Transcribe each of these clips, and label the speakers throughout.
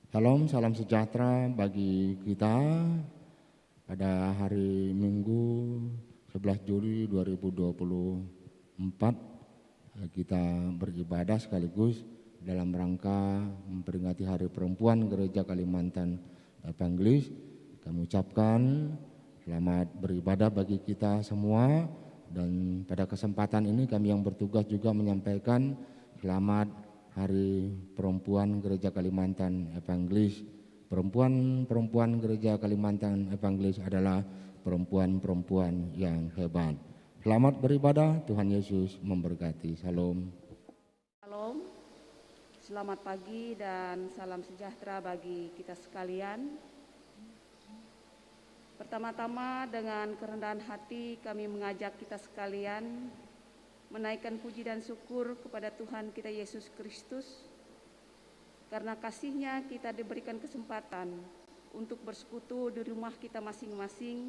Speaker 1: Salam, salam sejahtera bagi kita pada hari Minggu 11 Juli 2024. Kita beribadah sekaligus dalam rangka memperingati Hari Perempuan Gereja Kalimantan Evangelis. Kami ucapkan selamat beribadah bagi kita semua, dan pada kesempatan ini kami yang bertugas juga menyampaikan selamat Hari Perempuan Gereja Kalimantan Evangelis. Perempuan Gereja Kalimantan Evangelis adalah perempuan-perempuan yang hebat. Selamat beribadah, Tuhan Yesus memberkati. Salam.
Speaker 2: Salam, selamat pagi dan salam sejahtera bagi kita sekalian. Pertama-tama dengan kerendahan hati kami mengajak kita sekalian menaikkan puji dan syukur kepada Tuhan kita Yesus Kristus. Karena kasih-Nya kita diberikan kesempatan untuk bersekutu di rumah kita masing-masing,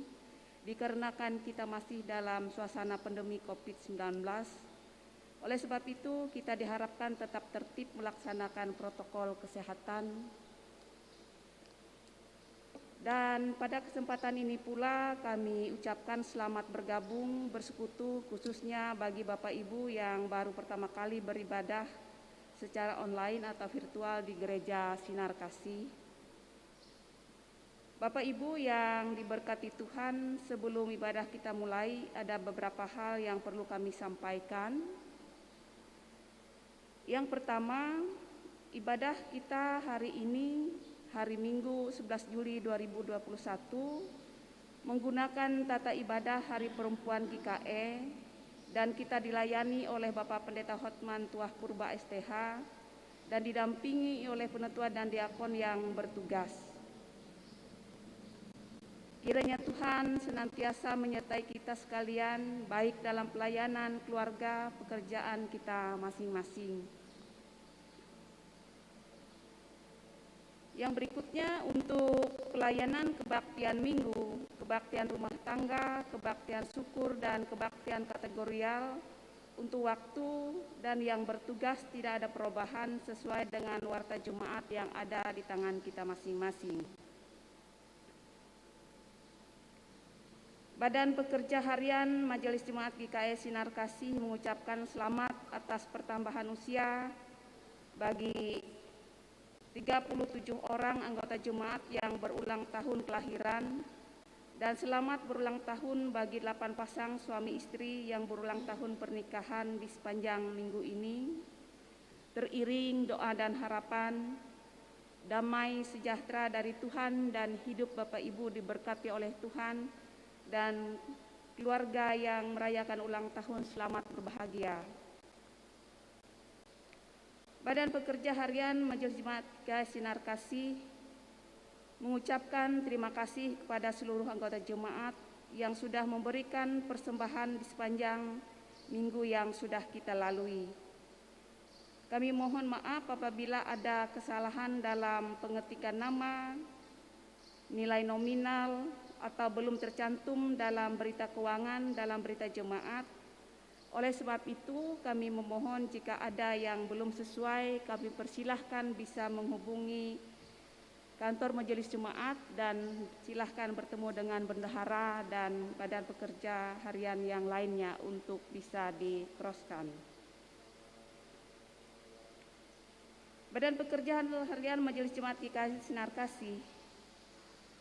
Speaker 2: dikarenakan kita masih dalam suasana pandemi COVID-19. Oleh sebab itu kita diharapkan tetap tertib melaksanakan protokol kesehatan. Dan pada kesempatan ini pula kami ucapkan selamat bergabung bersekutu khususnya bagi Bapak Ibu yang baru pertama kali beribadah secara online atau virtual di Gereja Sinar Kasih. Bapak Ibu yang diberkati Tuhan, sebelum ibadah kita mulai ada beberapa hal yang perlu kami sampaikan. Yang pertama, ibadah kita hari ini hari Minggu 11 Juli 2021 menggunakan tata ibadah Hari Perempuan GKE, dan kita dilayani oleh Bapak Pendeta Hotman Tuah Purba STH dan didampingi oleh penetua dan diakon yang bertugas. Kiranya Tuhan senantiasa menyertai kita sekalian, baik dalam pelayanan, keluarga, pekerjaan kita masing-masing. Yang berikutnya untuk pelayanan kebaktian minggu, kebaktian rumah tangga, kebaktian syukur, dan kebaktian kategorial untuk waktu dan yang bertugas tidak ada perubahan sesuai dengan warta Jemaat yang ada di tangan kita masing-masing. Badan Pekerja Harian Majelis Jemaat GKE Sinar Kasih mengucapkan selamat atas pertambahan usia bagi 37 orang anggota jemaat yang berulang tahun kelahiran, dan selamat berulang tahun bagi 8 pasang suami istri yang berulang tahun pernikahan di sepanjang minggu ini. Teriring doa dan harapan, damai sejahtera dari Tuhan dan hidup Bapak Ibu diberkati oleh Tuhan, dan keluarga yang merayakan ulang tahun selamat berbahagia. Badan Pekerja Harian Majelis Jemaat GKE Sinar Kasih mengucapkan terima kasih kepada seluruh anggota jemaat yang sudah memberikan persembahan di sepanjang minggu yang sudah kita lalui. Kami mohon maaf apabila ada kesalahan dalam pengetikan nama, nilai nominal, atau belum tercantum dalam berita keuangan dalam berita jemaat. Oleh sebab itu kami memohon jika ada yang belum sesuai, kami persilahkan bisa menghubungi kantor majelis jemaat dan silahkan bertemu dengan bendahara dan badan pekerja harian yang lainnya untuk bisa di-crosskan. Badan Pekerja Harian Majelis Jemaat GKE Sinar Kasih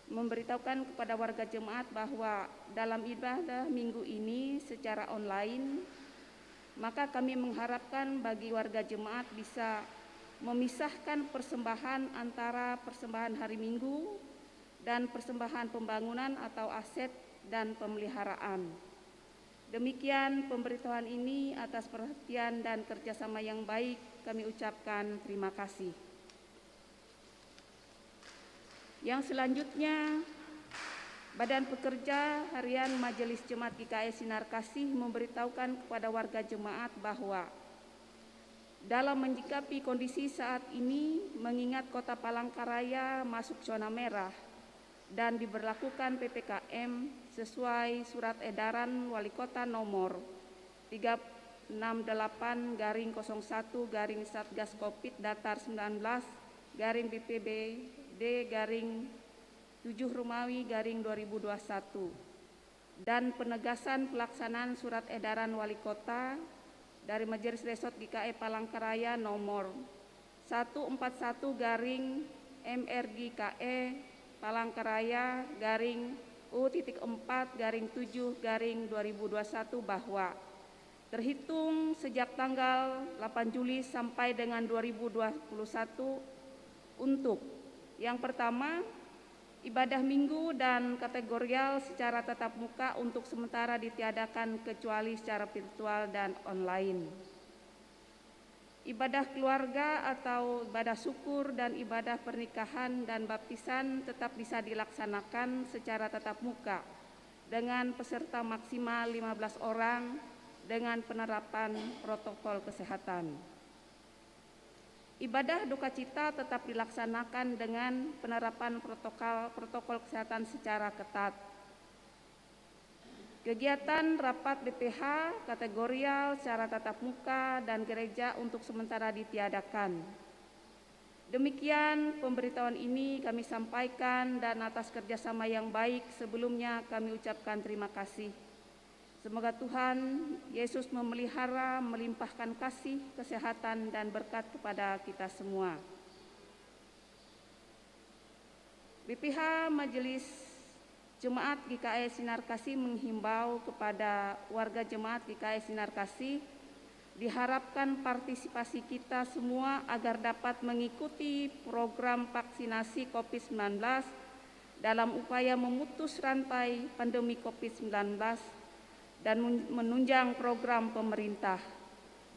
Speaker 2: memberitahukan kepada warga jemaat bahwa dalam ibadah minggu ini secara online, maka kami mengharapkan bagi warga jemaat bisa memisahkan persembahan antara persembahan hari Minggu dan persembahan pembangunan atau aset dan pemeliharaan. Demikian pemberitahuan ini. Atas perhatian dan kerjasama yang baik kami ucapkan terima kasih. Yang selanjutnya, Badan Pekerja Harian Majelis Jemaat GKE Sinar Kasih memberitahukan kepada warga jemaat bahwa dalam menyikapi kondisi saat ini, mengingat Kota Palangkaraya masuk zona merah dan diberlakukan PPKM sesuai Surat Edaran Wali Kota nomor 368/01 Satgas Covid Datar 19 garing BPBD garing 7 Romawi garing 2021 dan penegasan pelaksanaan surat edaran wali kota dari Majelis Resort GKE Palangkaraya nomor 141 garing MRGKE Palangkaraya garing U.4 garing 7 garing 2021 bahwa terhitung sejak tanggal 8 Juli sampai dengan 2021 untuk yang pertama, ibadah minggu dan kategorial secara tatap muka untuk sementara ditiadakan kecuali secara virtual dan online. Ibadah keluarga atau ibadah syukur dan ibadah pernikahan dan baptisan tetap bisa dilaksanakan secara tatap muka dengan peserta maksimal 15 orang dengan penerapan protokol kesehatan. Ibadah duka cita tetap dilaksanakan dengan penerapan protokol kesehatan secara ketat. Kegiatan rapat BPH kategorial secara tatap muka dan gereja untuk sementara ditiadakan. Demikian pemberitahuan ini kami sampaikan dan atas kerjasama yang baik sebelumnya kami ucapkan terima kasih. Semoga Tuhan Yesus memelihara, melimpahkan kasih, kesehatan, dan berkat kepada kita semua. BPH Majelis Jemaat GKE Sinar Kasih menghimbau kepada warga Jemaat GKE Sinar Kasih, diharapkan partisipasi kita semua agar dapat mengikuti program vaksinasi COVID-19 dalam upaya memutus rantai pandemi COVID-19 dan menunjang program pemerintah.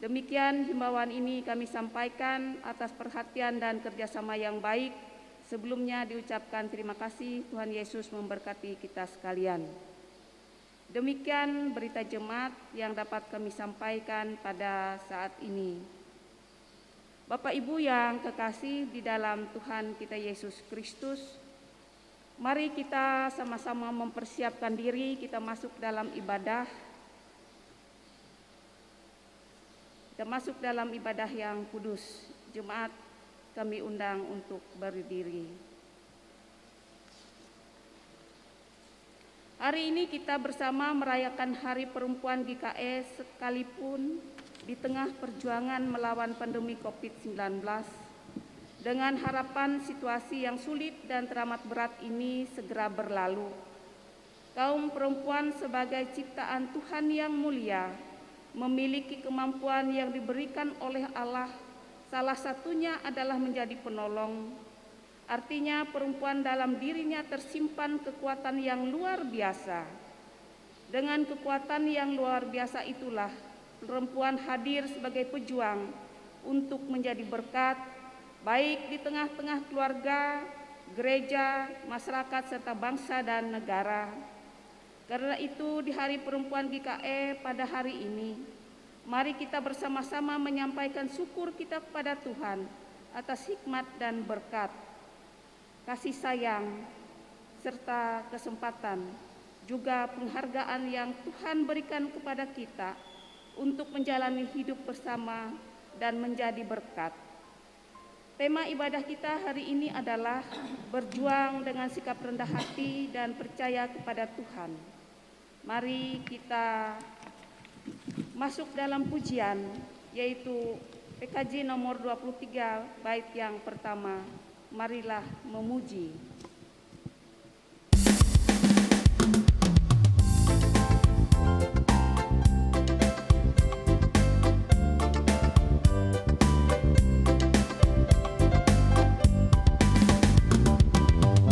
Speaker 2: Demikian himbauan ini kami sampaikan atas perhatian dan kerjasama yang baik. Sebelumnya diucapkan terima kasih. Tuhan Yesus memberkati kita sekalian. Demikian berita jemaat yang dapat kami sampaikan pada saat ini. Bapak Ibu yang kekasih di dalam Tuhan kita Yesus Kristus, mari kita sama-sama mempersiapkan diri kita masuk dalam ibadah. Kita masuk dalam ibadah yang kudus. Jemaat kami undang untuk berdiri. Hari ini kita bersama merayakan Hari Perempuan GKE sekalipun di tengah perjuangan melawan pandemi COVID-19. Dengan harapan situasi yang sulit dan teramat berat ini segera berlalu. Kaum perempuan sebagai ciptaan Tuhan yang mulia memiliki kemampuan yang diberikan oleh Allah. Salah satunya adalah menjadi penolong. Artinya perempuan dalam dirinya tersimpan kekuatan yang luar biasa. Dengan kekuatan yang luar biasa itulah perempuan hadir sebagai pejuang untuk menjadi berkat baik di tengah-tengah keluarga, gereja, masyarakat, serta bangsa dan negara. Karena itu di Hari Perempuan GKE pada hari ini, mari kita bersama-sama menyampaikan syukur kita kepada Tuhan atas hikmat dan berkat, kasih sayang, serta kesempatan, juga penghargaan yang Tuhan berikan kepada kita untuk menjalani hidup bersama dan menjadi berkat. Tema ibadah kita hari ini adalah berjuang dengan sikap rendah hati dan percaya kepada Tuhan. Mari kita masuk dalam pujian, yaitu PKJ nomor 23 bait yang pertama, marilah memuji.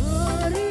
Speaker 3: Hari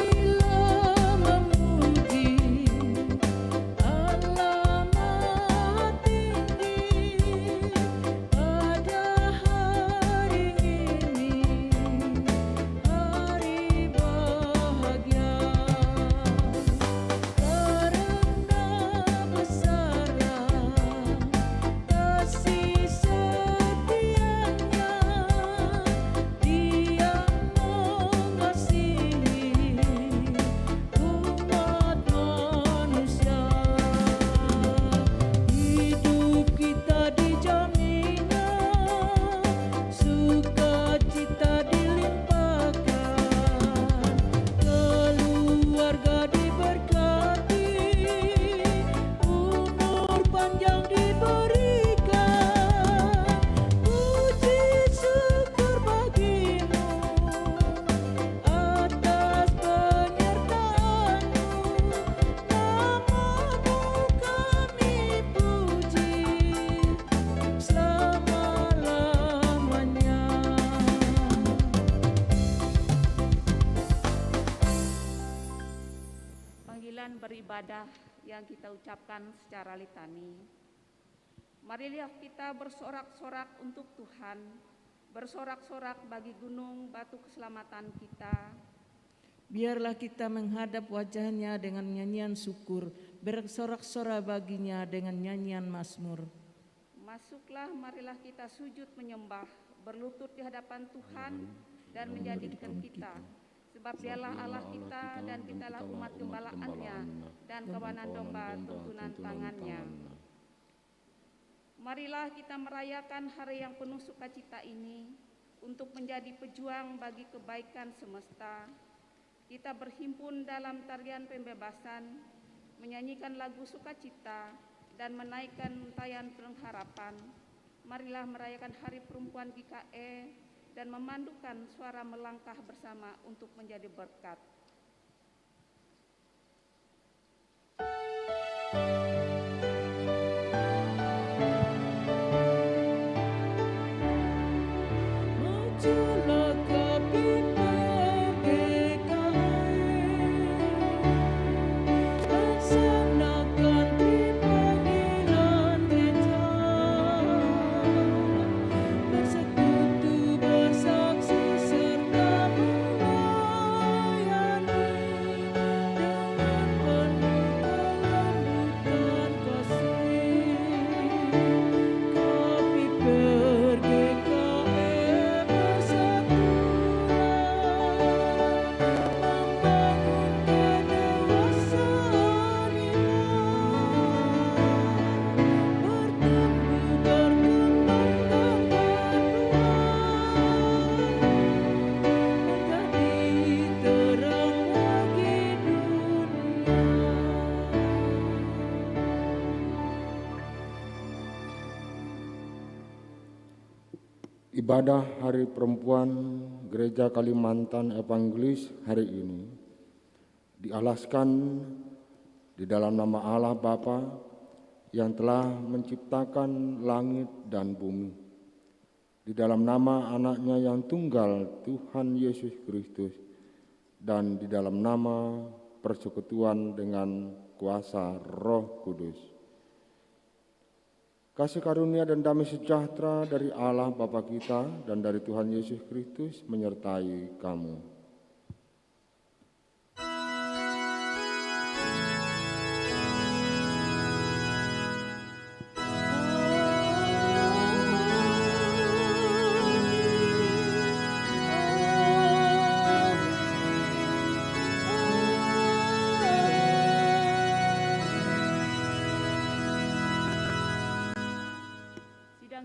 Speaker 2: ibadah yang kita ucapkan secara litani. Marilah kita bersorak-sorak untuk Tuhan, bersorak-sorak bagi gunung batu keselamatan kita.
Speaker 3: Biarlah kita menghadap wajahnya dengan nyanyian syukur, bersorak-sorak baginya dengan nyanyian mazmur.
Speaker 2: Masuklah, marilah kita sujud menyembah, berlutut di hadapan Tuhan dan menjadikan kita. Sebab dialah Allah kita dan kitalah umat gembalaannya dan kawanan domba tuntunan tangannya. Marilah kita merayakan hari yang penuh sukacita ini untuk menjadi pejuang bagi kebaikan semesta. Kita berhimpun dalam tarian pembebasan, menyanyikan lagu sukacita, dan menaikkan untayan pengharapan. Marilah merayakan Hari Perempuan GKE dan memandukan suara melangkah bersama untuk menjadi berkat.
Speaker 1: Ibadah Hari Perempuan Gereja Kalimantan Evangelis hari ini dialaskan di dalam nama Allah Bapa yang telah menciptakan langit dan bumi, di dalam nama anaknya yang tunggal Tuhan Yesus Kristus, dan di dalam nama persekutuan dengan kuasa Roh Kudus. Kasih karunia dan damai sejahtera dari Allah Bapa kita dan dari Tuhan Yesus Kristus menyertai kamu.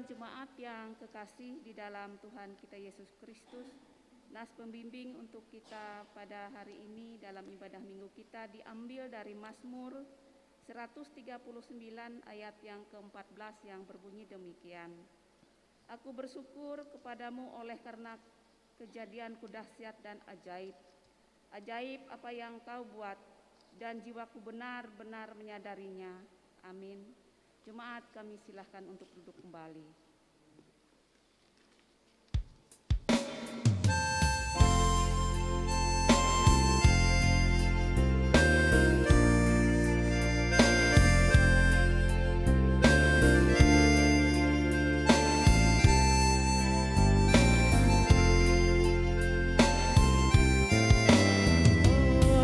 Speaker 2: Jemaat yang kekasih di dalam Tuhan kita Yesus Kristus, nas pembimbing untuk kita pada hari ini dalam ibadah minggu kita diambil dari Mazmur 139 ayat yang ke-14 yang berbunyi demikian. Aku bersyukur kepadamu oleh karena kejadianku dahsyat dan ajaib. Ajaib apa yang kau buat dan jiwaku benar-benar menyadarinya. Amin. Jemaat, kami silahkan untuk duduk kembali.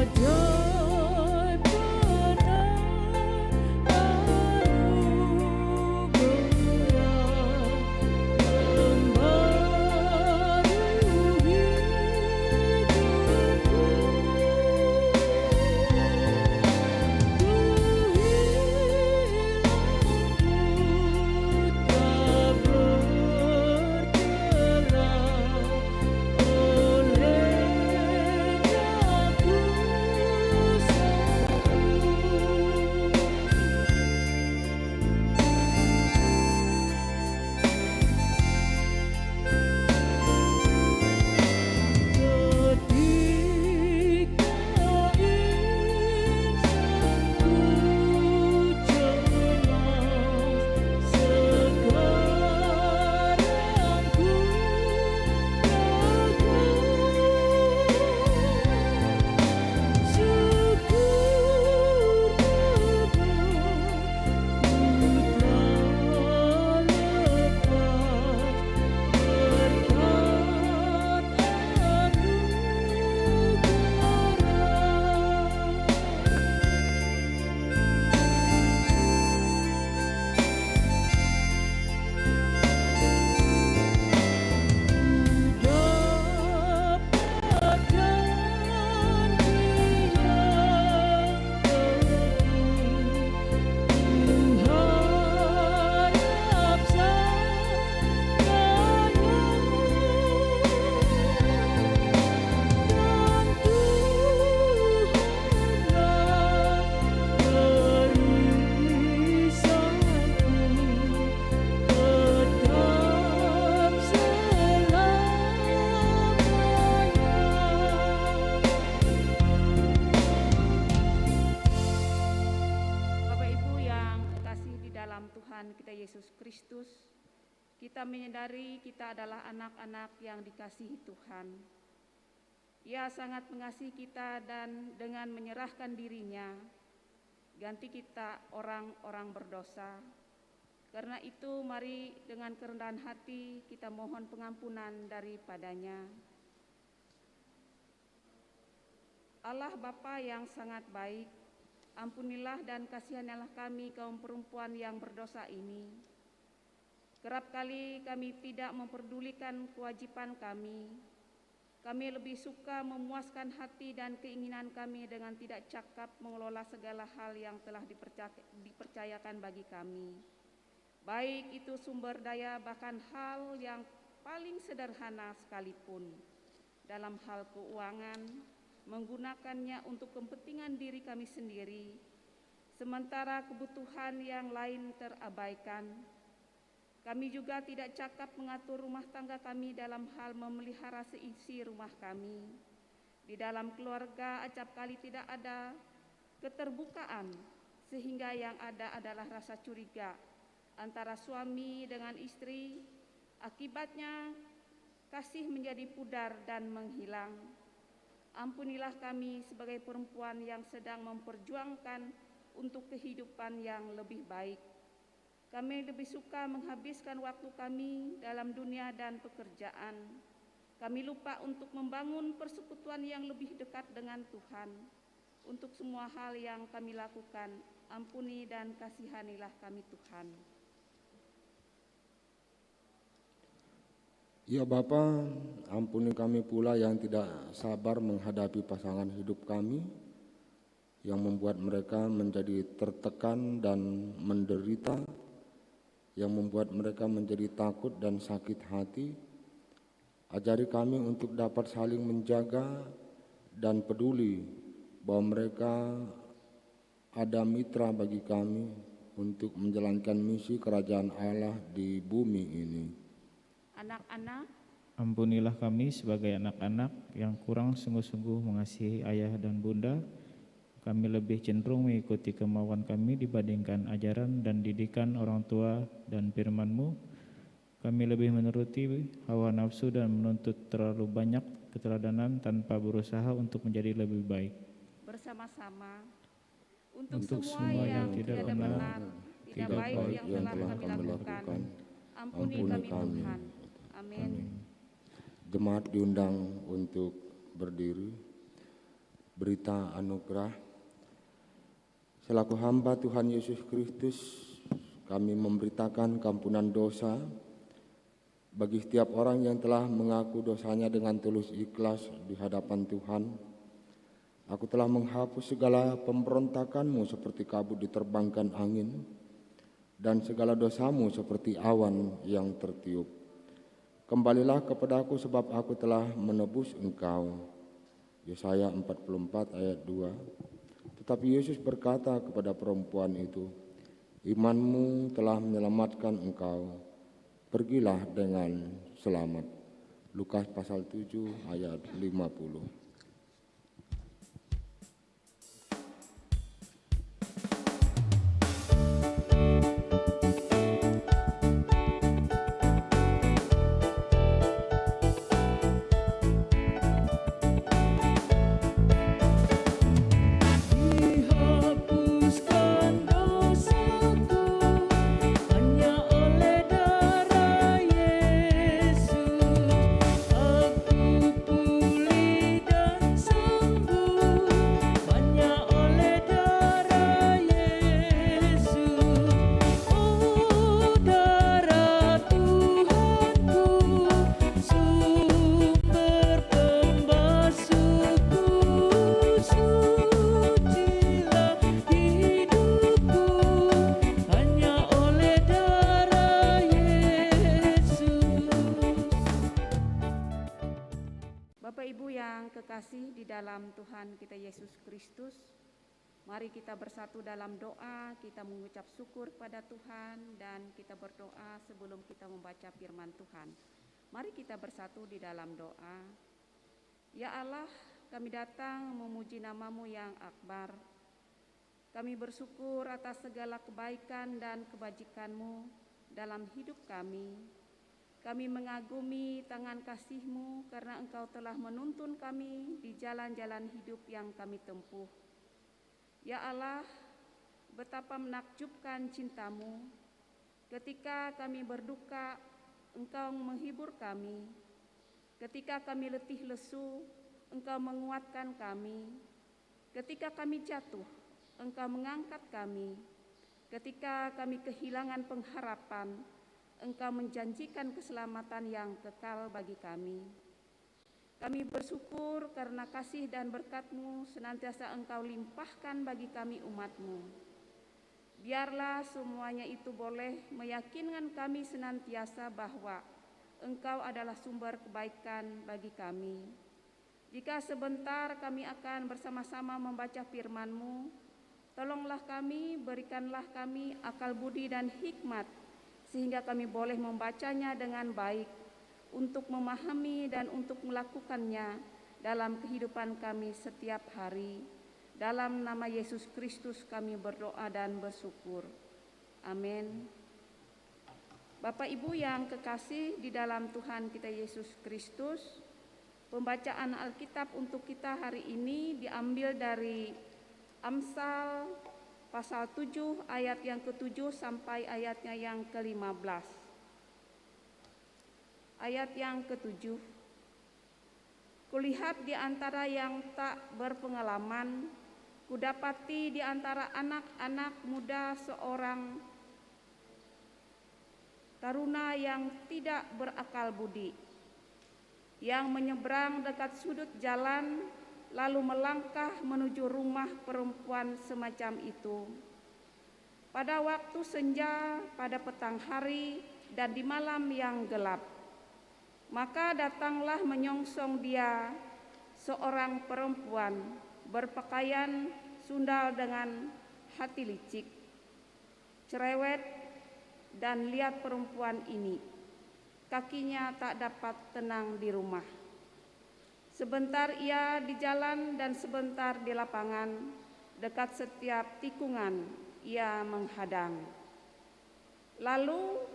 Speaker 3: Ajaib benar anugerah
Speaker 2: Yesus Kristus, kita menyadari kita adalah anak-anak yang dikasihi Tuhan. Ia sangat mengasihi kita dan dengan menyerahkan dirinya, ganti kita orang-orang berdosa. Karena itu mari dengan kerendahan hati kita mohon pengampunan daripadanya. Allah Bapa yang sangat baik, ampunilah dan kasihanilah kami kaum perempuan yang berdosa ini. Kerap kali kami tidak memperdulikan kewajiban kami. Kami lebih suka memuaskan hati dan keinginan kami dengan tidak cakap mengelola segala hal yang telah dipercayakan bagi kami. Baik itu sumber daya bahkan hal yang paling sederhana sekalipun. Dalam hal keuangan, menggunakannya untuk kepentingan diri kami sendiri, sementara kebutuhan yang lain terabaikan. Kami juga tidak cakap mengatur rumah tangga kami dalam hal memelihara seisi rumah kami. Di dalam keluarga acap kali tidak ada keterbukaan, sehingga yang ada adalah rasa curiga antara suami dengan istri. Akibatnya kasih menjadi pudar dan menghilang. Ampunilah kami sebagai perempuan yang sedang memperjuangkan untuk kehidupan yang lebih baik. Kami lebih suka menghabiskan waktu kami dalam dunia dan pekerjaan. Kami lupa untuk membangun persekutuan yang lebih dekat dengan Tuhan. Untuk semua hal yang kami lakukan, ampuni dan kasihanilah kami Tuhan.
Speaker 1: Ya Bapa, ampuni kami pula yang tidak sabar menghadapi pasangan hidup kami, yang membuat mereka menjadi tertekan dan menderita, yang membuat mereka menjadi takut dan sakit hati. Ajari kami untuk dapat saling menjaga dan peduli bahwa mereka ada mitra bagi kami untuk menjalankan misi kerajaan Allah di bumi ini.
Speaker 2: Anak-anak,
Speaker 4: Ampunilah kami sebagai anak-anak yang kurang sungguh-sungguh mengasihi ayah dan bunda. Kami lebih cenderung mengikuti kemauan kami dibandingkan ajaran dan didikan orang tua dan firman-Mu. Kami lebih menuruti hawa nafsu dan menuntut terlalu banyak keteladanan tanpa berusaha untuk menjadi lebih baik.
Speaker 2: bersama-sama untuk
Speaker 4: Untuk
Speaker 2: semua
Speaker 4: semua
Speaker 2: yang
Speaker 4: yang
Speaker 2: tidak
Speaker 4: tidak
Speaker 2: benar, tidak
Speaker 1: tidak
Speaker 2: baik
Speaker 1: baik
Speaker 2: yang telah kami lakukan, ampuni kami Tuhan. Amin.
Speaker 1: Jemaat diundang untuk berdiri. Berita anugerah. Selaku hamba Tuhan Yesus Kristus, kami memberitakan kampunan dosa bagi setiap orang yang telah mengaku dosanya dengan tulus ikhlas di hadapan Tuhan. Aku telah menghapus segala pemberontakanmu seperti kabut diterbangkan angin, dan segala dosamu seperti awan yang tertiup. Kembalilah kepadaku sebab aku telah menebus engkau. Yesaya 44 ayat 2. Tetapi Yesus berkata kepada perempuan itu, imanmu telah menyelamatkan engkau. Pergilah dengan selamat. Lukas pasal 7 ayat 50.
Speaker 3: Dihapuskan dosaku hanya oleh darah Yesus. Aku pulih dan sembuh hanya oleh darah Yesus. Oh, darah Tuhanku, sumber pembasuhku, sucilah hidupku hanya oleh darah Yesus.
Speaker 2: Bapak Ibu yang kekasih di dalam Tuhan kita Yesus Kristus, mari kita bersatu dalam doa, kita mengucap syukur pada Tuhan dan kita berdoa sebelum kita membaca firman Tuhan. Mari kita bersatu di dalam doa. Ya Allah, kami datang memuji nama-Mu yang akbar. Kami bersyukur atas segala kebaikan dan kebajikan-Mu. dalam hidup kami. Kami mengagumi tangan kasih-Mu karena Engkau telah menuntun kami di jalan-jalan hidup yang kami tempuh. Ya Allah, betapa menakjubkan cinta-Mu. Ketika kami berduka, Engkau menghibur kami. Ketika kami letih lesu, Engkau menguatkan kami. Ketika kami jatuh, Engkau mengangkat kami. Ketika kami kehilangan pengharapan, Engkau menjanjikan keselamatan yang kekal bagi kami. Kami bersyukur karena kasih dan berkat-Mu senantiasa Engkau limpahkan bagi kami umat-Mu. Biarlah semuanya itu boleh meyakinkan kami senantiasa bahwa Engkau adalah sumber kebaikan bagi kami. Jika sebentar kami akan bersama-sama membaca firman-Mu, tolonglah kami, berikanlah kami akal budi dan hikmat, sehingga kami boleh membacanya dengan baik, untuk memahami dan untuk melakukannya dalam kehidupan kami setiap hari. Dalam nama Yesus Kristus kami berdoa dan bersyukur. Amin. Bapak Ibu yang kekasih di dalam Tuhan kita Yesus Kristus, pembacaan Alkitab untuk kita hari ini diambil dari Amsal pasal 7 ayat yang ke-7 sampai ayatnya yang ke-15. Ayat yang ke-7. Kulihat di antara yang tak berpengalaman, kudapati di antara anak-anak muda seorang taruna yang tidak berakal budi, yang menyeberang dekat sudut jalan, lalu melangkah menuju rumah perempuan semacam itu. Pada waktu senja, pada petang hari, dan di malam yang gelap, maka datanglah menyongsong dia seorang perempuan berpakaian sundal dengan hati licik, cerewet, dan lihat perempuan ini, kakinya tak dapat tenang di rumah. Sebentar ia di jalan dan sebentar di lapangan, dekat setiap tikungan ia menghadang. Lalu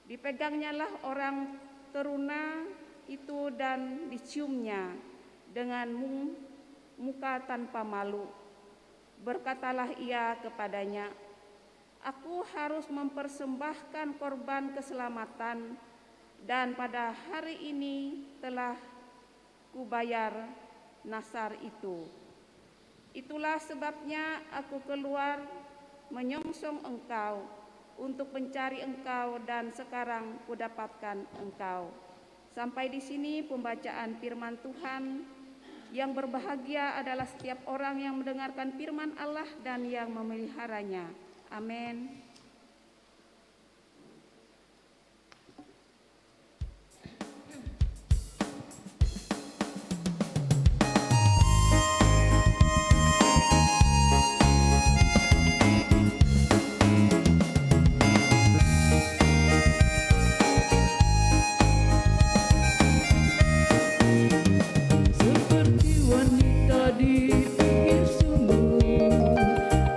Speaker 2: dipegangnyalah orang teruna itu dan diciumnya dengan muka tanpa malu. Berkatalah ia kepadanya, "Aku harus mempersembahkan korban keselamatan, dan pada hari ini telah kubayar nasar itu. Itulah sebabnya aku keluar menyongsong engkau untuk mencari engkau, dan sekarang kudapatkan engkau." Sampai di sini pembacaan firman Tuhan. Yang berbahagia adalah setiap orang yang mendengarkan firman Allah dan yang memeliharanya. Amin.
Speaker 3: Seperti wanita di pinggir sumur,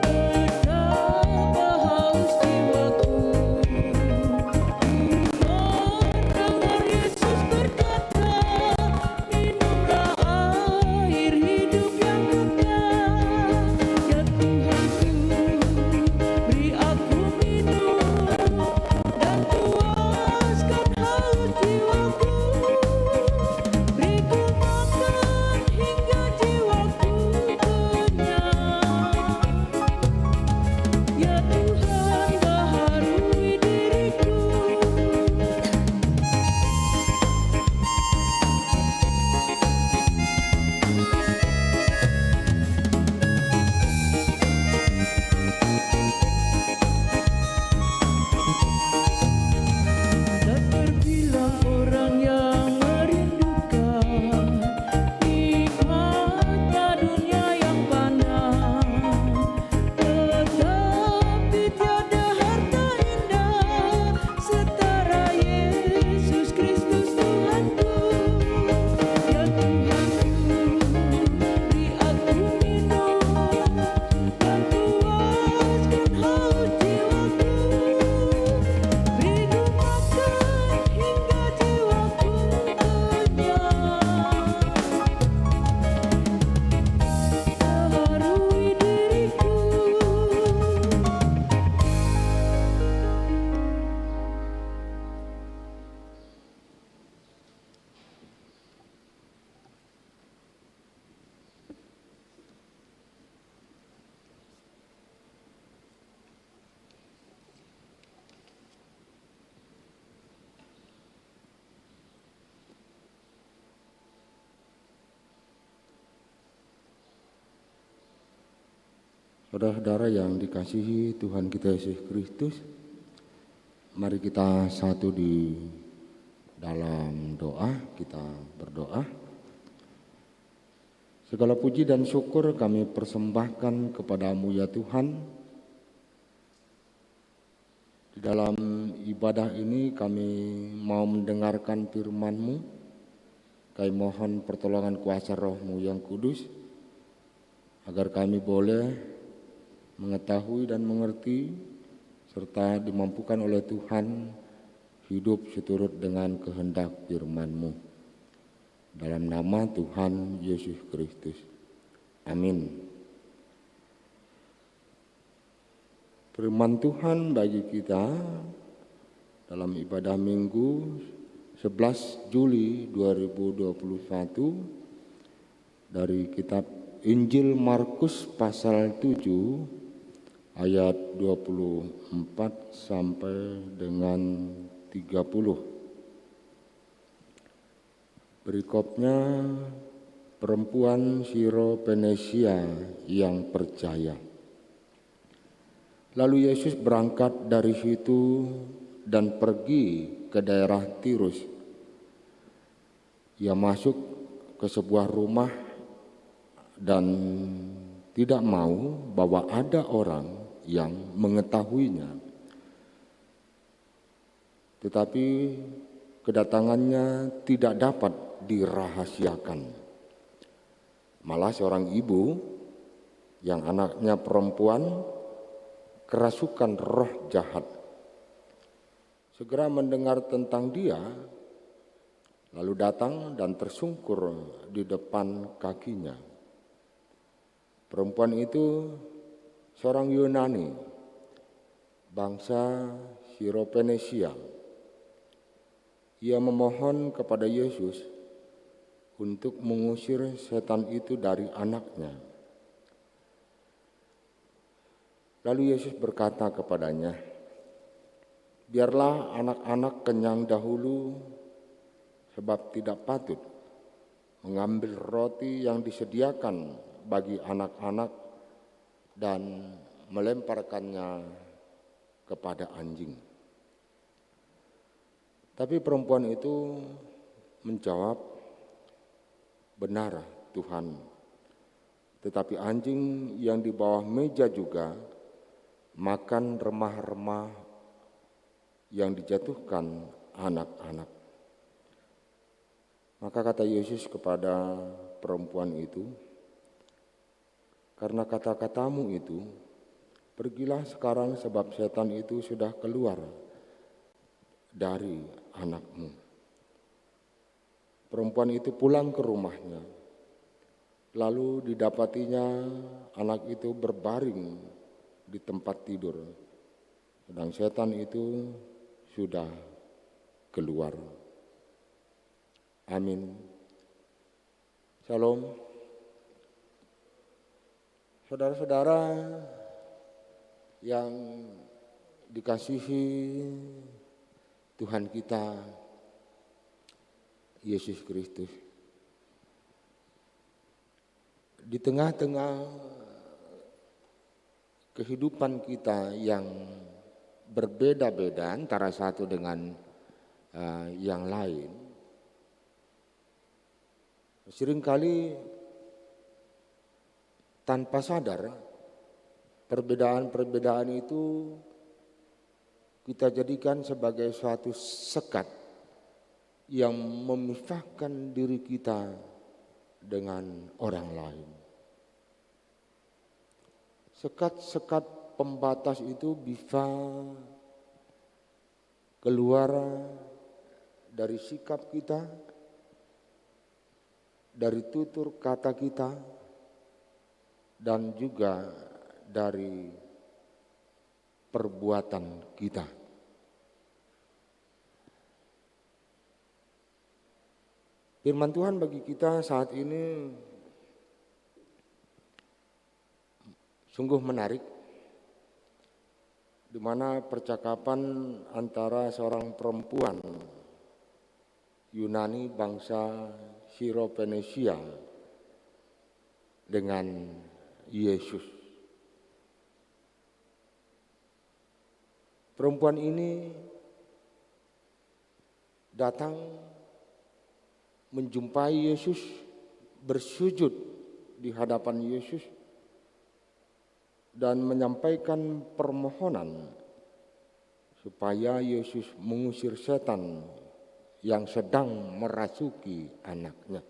Speaker 3: betapa haus
Speaker 1: Saudara-saudara yang dikasihi Tuhan kita Yesus Kristus, mari kita satu di dalam doa, kita berdoa. Segala puji dan syukur kami persembahkan kepadamu ya Tuhan. Di dalam ibadah ini kami mau mendengarkan firman-Mu. Kami mohon pertolongan kuasa Roh-Mu yang kudus, agar kami boleh mengetahui dan mengerti, serta dimampukan oleh Tuhan hidup seturut dengan kehendak firman-Mu. Dalam nama Tuhan Yesus Kristus. Amin. Firman Tuhan bagi kita dalam ibadah Minggu 11 Juli 2021 dari kitab Injil Markus pasal 7 ayat 24 sampai dengan 30. Perikopnya perempuan Syropenesia yang percaya. Lalu Yesus berangkat dari situ dan pergi ke daerah Tirus. Ia masuk ke sebuah rumah dan tidak mau bahwa ada orang yang mengetahuinya. Tetapi kedatangannya tidak dapat dirahasiakan. Malah seorang ibu yang anaknya perempuan kerasukan roh jahat segera mendengar tentang dia, lalu datang dan tersungkur di depan kakinya. Perempuan itu seorang Yunani, bangsa Syropenesia. Ia memohon kepada Yesus untuk mengusir setan itu dari anaknya. Lalu Yesus berkata kepadanya, "Biarlah anak-anak kenyang dahulu, sebab tidak patut mengambil roti yang disediakan bagi anak-anak dan melemparkannya kepada anjing." Tapi perempuan itu menjawab, "Benar Tuhan, tetapi anjing yang di bawah meja juga makan remah-remah yang dijatuhkan anak-anak." Maka kata Yesus kepada perempuan itu, "Karena kata-katamu itu, pergilah sekarang sebab setan itu sudah keluar dari anakmu." Perempuan itu pulang ke rumahnya. Lalu didapatinya anak itu berbaring di tempat tidur, sedang setan itu sudah keluar. Amin. Shalom. Saudara-saudara yang dikasihi Tuhan kita Yesus Kristus, di tengah-tengah kehidupan kita yang berbeda-beda antara satu dengan yang lain, seringkali tanpa sadar perbedaan-perbedaan itu kita jadikan sebagai suatu sekat yang memisahkan diri kita dengan orang lain. Sekat-sekat pembatas itu bisa keluar dari sikap kita, dari tutur kata kita, dan juga dari perbuatan kita. Firman Tuhan bagi kita saat ini sungguh menarik, di mana percakapan antara seorang perempuan Yunani bangsa Syropenesia dengan Yesus. Perempuan ini datang menjumpai Yesus, bersujud di hadapan Yesus dan menyampaikan permohonan supaya Yesus mengusir setan yang sedang merasuki anaknya.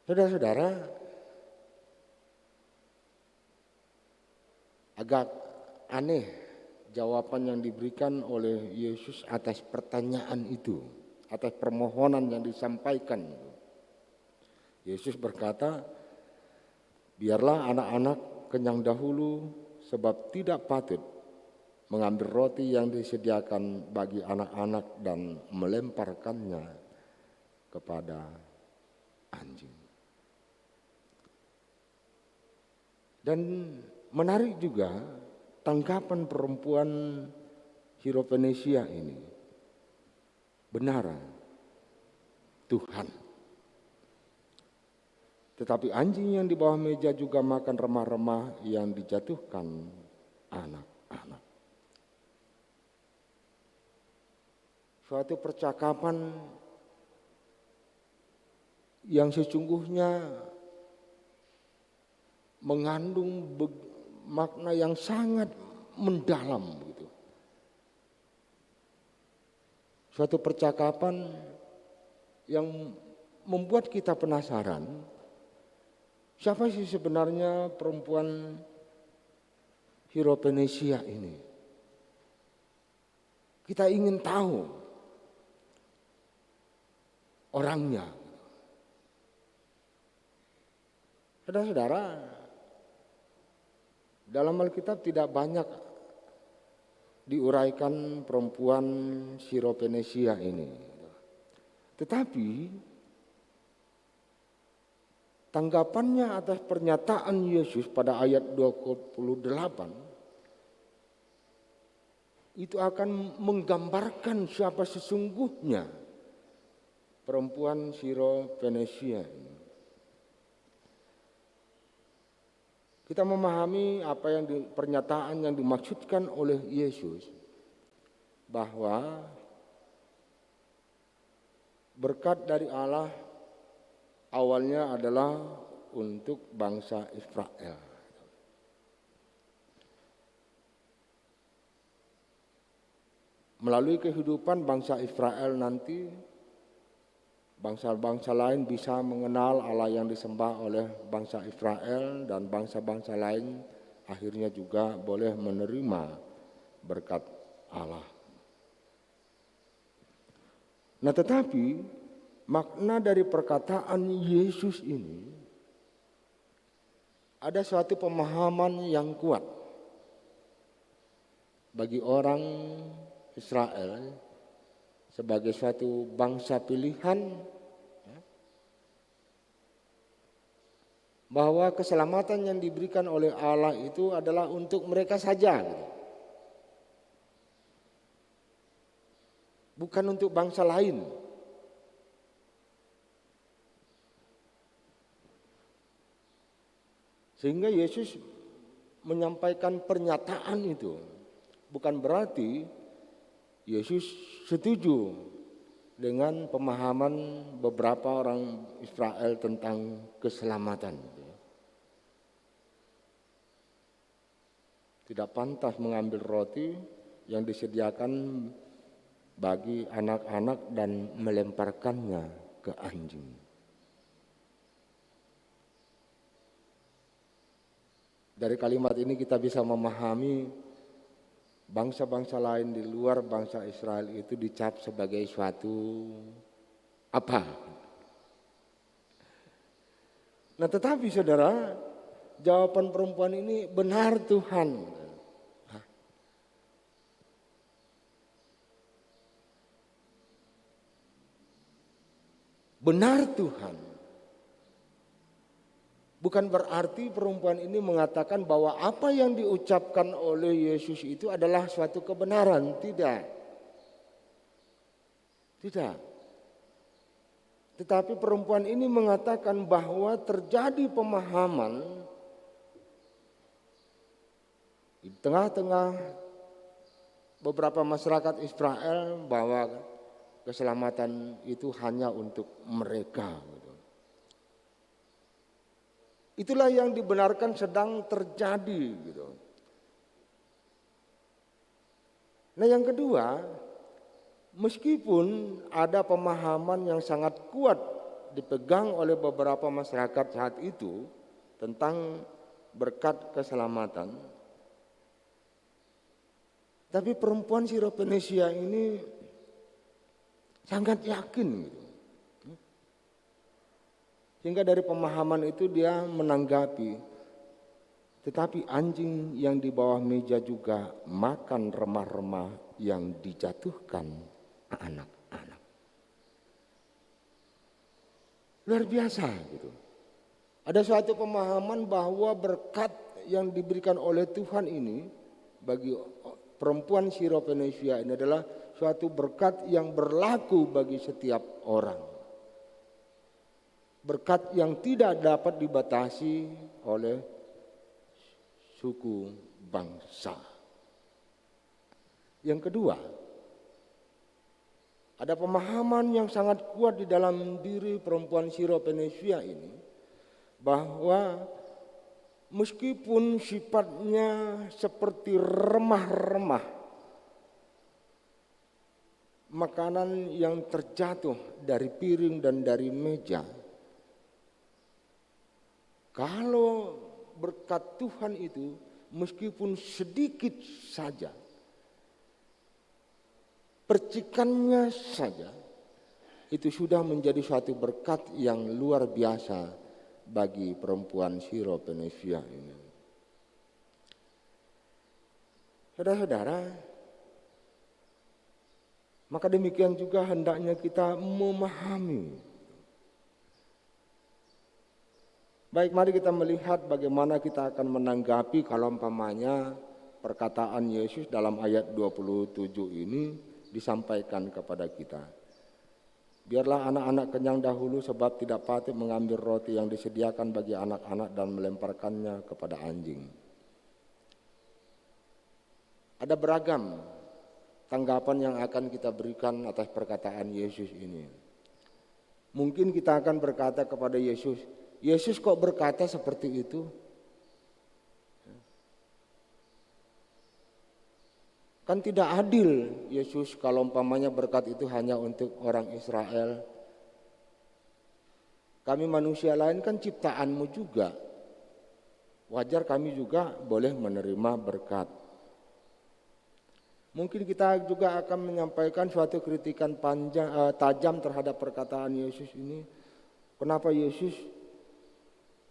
Speaker 1: Saudara-saudara, agak aneh jawaban yang diberikan oleh Yesus atas pertanyaan itu, atas permohonan yang disampaikan. Yesus berkata, biarlah anak-anak kenyang dahulu, sebab tidak patut mengambil roti yang disediakan bagi anak-anak dan melemparkannya kepada anjing. Dan menarik juga tanggapan perempuan Syropenicia ini. Benar, Tuhan. Tetapi anjing yang di bawah meja juga makan remah-remah yang dijatuhkan anak-anak. Suatu percakapan yang sesungguhnya mengandung makna yang sangat mendalam gitu. Suatu percakapan yang membuat kita penasaran, siapa sih sebenarnya perempuan Syropenicia ini? Kita ingin tahu orangnya. Saudara-saudara, dalam Alkitab tidak banyak diuraikan perempuan Syropenicia ini. Tetapi tanggapannya atas pernyataan Yesus pada ayat 28 itu akan menggambarkan siapa sesungguhnya perempuan Syropenicia ini. Kita memahami apa yang pernyataan yang dimaksudkan oleh Yesus, bahwa berkat dari Allah awalnya adalah untuk bangsa Israel. Melalui kehidupan bangsa Israel nanti, bangsa-bangsa lain bisa mengenal Allah yang disembah oleh bangsa Israel, dan bangsa-bangsa lain akhirnya juga boleh menerima berkat Allah. Nah, tetapi makna dari perkataan Yesus ini ada suatu pemahaman yang kuat bagi orang Israel sebagai suatu bangsa pilihan, bahwa keselamatan yang diberikan oleh Allah itu adalah untuk mereka saja, bukan untuk bangsa lain. Sehingga Yesus menyampaikan pernyataan itu bukan berarti Yesus setuju dengan pemahaman beberapa orang Israel tentang keselamatan. Tidak pantas mengambil roti yang disediakan bagi anak-anak dan melemparkannya ke anjing. Dari kalimat ini kita bisa memahami bangsa-bangsa lain di luar bangsa Israel itu dicap sebagai suatu apa? Nah, tetapi saudara, jawaban perempuan ini, benar Tuhan. Benar Tuhan. Bukan berarti perempuan ini mengatakan bahwa apa yang diucapkan oleh Yesus itu adalah suatu kebenaran. Tidak. Tidak. Tetapi perempuan ini mengatakan bahwa terjadi pemahaman tengah-tengah beberapa masyarakat Israel bahwa keselamatan itu hanya untuk mereka. Itulah yang dibenarkan sedang terjadi. Nah, yang kedua, meskipun ada pemahaman yang sangat kuat dipegang oleh beberapa masyarakat saat itu tentang berkat keselamatan, tapi perempuan Syropenicia ini sangat yakin gitu. Sehingga dari pemahaman itu dia menanggapi, tetapi anjing yang di bawah meja juga makan remah-remah yang dijatuhkan anak-anak. Luar biasa gitu. Ada suatu pemahaman bahwa berkat yang diberikan oleh Tuhan ini bagi perempuan Syropenicia ini adalah suatu berkat yang berlaku bagi setiap orang. Berkat yang tidak dapat dibatasi oleh suku bangsa. Yang kedua, ada pemahaman yang sangat kuat di dalam diri perempuan Syropenicia ini bahwa meskipun sifatnya seperti remah-remah makanan yang terjatuh dari piring dan dari meja, kalau berkat Tuhan itu meskipun sedikit saja, percikannya saja, itu sudah menjadi suatu berkat yang luar biasa bagi perempuan Syropenicia ini. Saudara-saudara, maka demikian juga hendaknya kita memahami. Baik, mari kita melihat bagaimana kita akan menanggapi kalau umpamanya perkataan Yesus dalam ayat 27 ini disampaikan kepada kita. Biarlah anak-anak kenyang dahulu sebab tidak patut mengambil roti yang disediakan bagi anak-anak dan melemparkannya kepada anjing. Ada beragam tanggapan yang akan kita berikan atas perkataan Yesus ini. Mungkin kita akan berkata kepada Yesus, Yesus kok berkata seperti itu? Kan tidak adil Yesus kalau umpamanya berkat itu hanya untuk orang Israel. Kami manusia lain kan ciptaanmu juga. Wajar kami juga boleh menerima berkat. Mungkin kita juga akan menyampaikan suatu kritikan tajam terhadap perkataan Yesus ini. Kenapa Yesus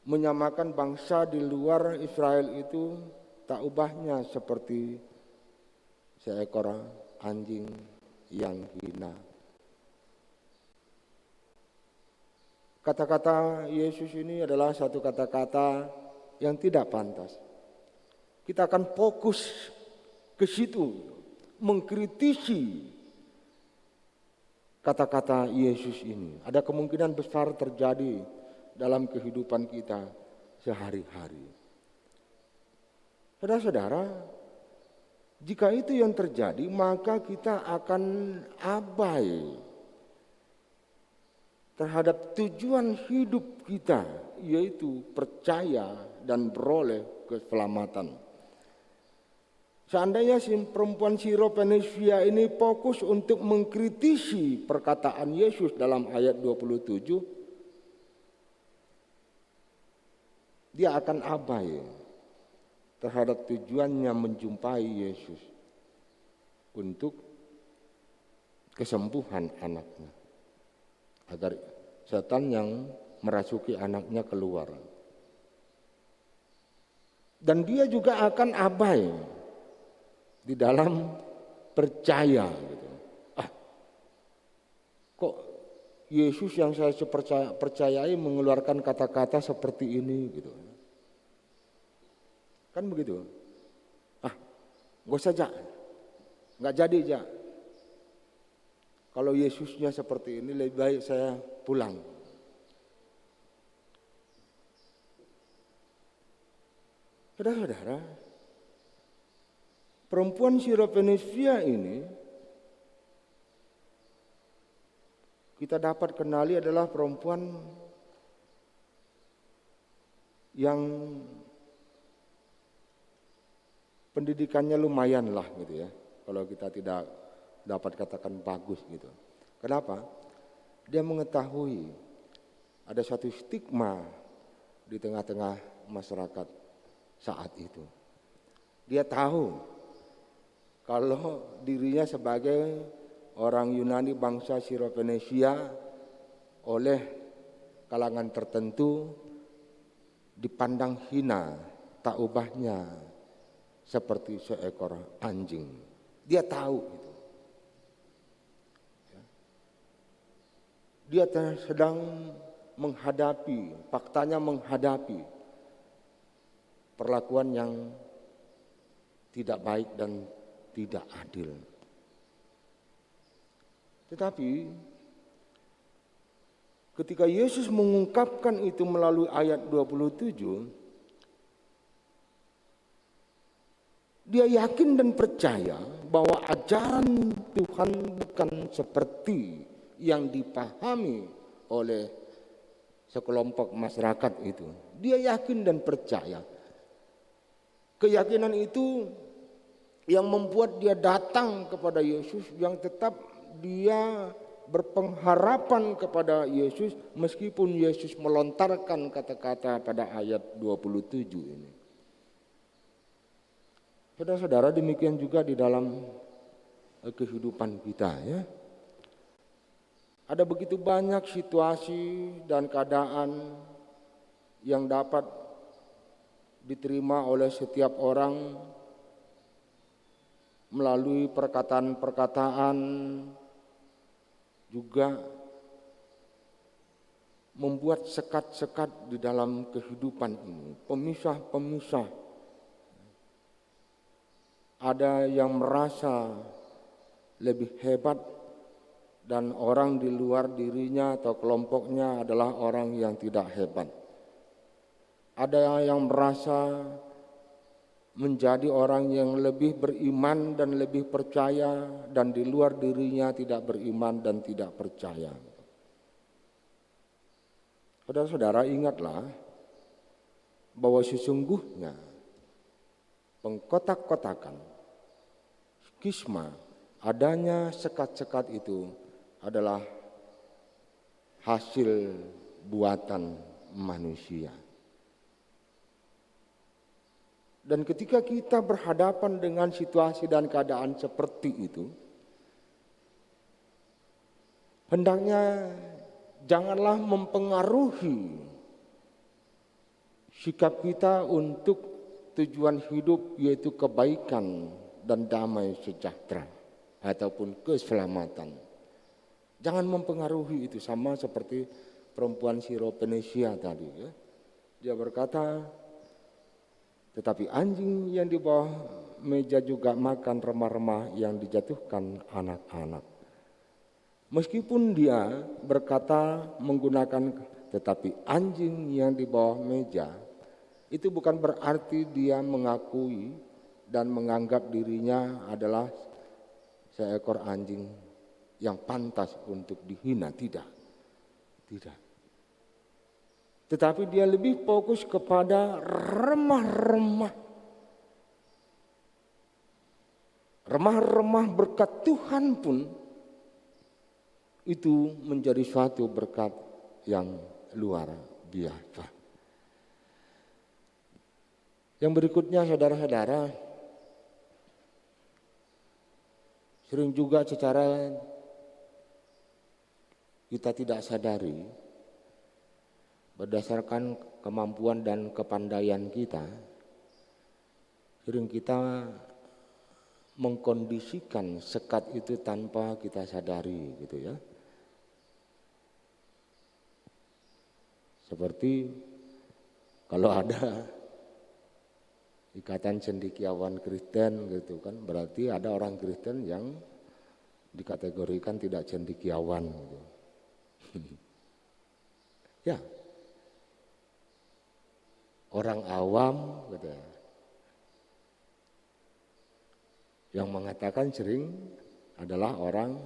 Speaker 1: menyamakan bangsa di luar Israel itu tak ubahnya seperti seekor anjing yang hina. Kata-kata Yesus ini adalah satu kata-kata yang tidak pantas. Kita akan fokus ke situ, mengkritisi kata-kata Yesus ini. Ada kemungkinan besar terjadi dalam kehidupan kita sehari-hari. Saudara-saudara, jika itu yang terjadi, maka kita akan abai terhadap tujuan hidup kita, yaitu percaya dan beroleh keselamatan. Seandainya si perempuan Syropenicia ini fokus untuk mengkritisi perkataan Yesus dalam ayat 27, dia akan abai terhadap tujuannya menjumpai Yesus untuk kesembuhan anaknya, agar setan yang merasuki anaknya keluar. Dan dia juga akan abai di dalam percaya gitu. Kok Yesus yang saya percayai mengeluarkan kata-kata seperti ini gitu. Kan begitu. Gak usah Jak, gak jadi Jak. Kalau Yesusnya seperti ini lebih baik saya pulang. Saudara-saudara, perempuan Syrophenisia ini kita dapat kenali adalah perempuan yang pendidikannya lumayan lah gitu ya. Kalau kita tidak dapat katakan bagus gitu. Kenapa? Dia mengetahui ada satu stigma di tengah-tengah masyarakat saat itu. Dia tahu kalau dirinya sebagai orang Yunani bangsa Syrophenisia oleh kalangan tertentu dipandang hina, tak ubahnya seperti seekor anjing. Dia tahu itu. Dia sedang menghadapi, faktanya menghadapi perlakuan yang tidak baik dan tidak adil. Tetapi ketika Yesus mengungkapkan itu melalui ayat 27, dia yakin dan percaya bahwa ajaran Tuhan bukan seperti yang dipahami oleh sekelompok masyarakat itu. Dia yakin dan percaya. Keyakinan itu yang membuat dia datang kepada Yesus, yang tetap dia berpengharapan kepada Yesus meskipun Yesus melontarkan kata-kata pada ayat 27 ini. Saudara-saudara, demikian juga di dalam kehidupan kita ya. Ada begitu banyak situasi dan keadaan yang dapat diterima oleh setiap orang melalui perkataan-perkataan, juga membuat sekat-sekat di dalam kehidupan ini, pemisah-pemisah. Ada yang merasa lebih hebat dan orang di luar dirinya atau kelompoknya adalah orang yang tidak hebat. Ada yang merasa menjadi orang yang lebih beriman dan lebih percaya, dan di luar dirinya tidak beriman dan tidak percaya. Saudara-saudara, ingatlah bahwa sesungguhnya pengkotak-kotakan, skisma, adanya sekat-sekat itu adalah hasil buatan manusia. Dan ketika kita berhadapan dengan situasi dan keadaan seperti itu, hendaknya janganlah mempengaruhi sikap kita untuk tujuan hidup, yaitu kebaikan dan damai sejahtera ataupun keselamatan. Jangan mempengaruhi itu, sama seperti perempuan Syrophenisia tadi ya. Dia berkata, tetapi anjing yang di bawah meja juga makan remah-remah yang dijatuhkan anak-anak. Meskipun dia berkata menggunakan tetapi anjing yang di bawah meja, itu bukan berarti dia mengakui dan menganggap dirinya adalah seekor anjing yang pantas untuk dihina, tidak. Tetapi dia lebih fokus kepada remah-remah berkat Tuhan pun itu menjadi suatu berkat yang luar biasa. Yang berikutnya, saudara-saudara, sering juga secara kita tidak sadari, berdasarkan kemampuan dan kepandaian kita, sering kita mengkondisikan sekat itu tanpa kita sadari gitu ya. Seperti kalau ada ikatan cendekiawan Kristen gitu kan, berarti ada orang Kristen yang dikategorikan tidak cendekiawan gitu. Ya, orang awam gitu ya. Yang mengatakan sering adalah orang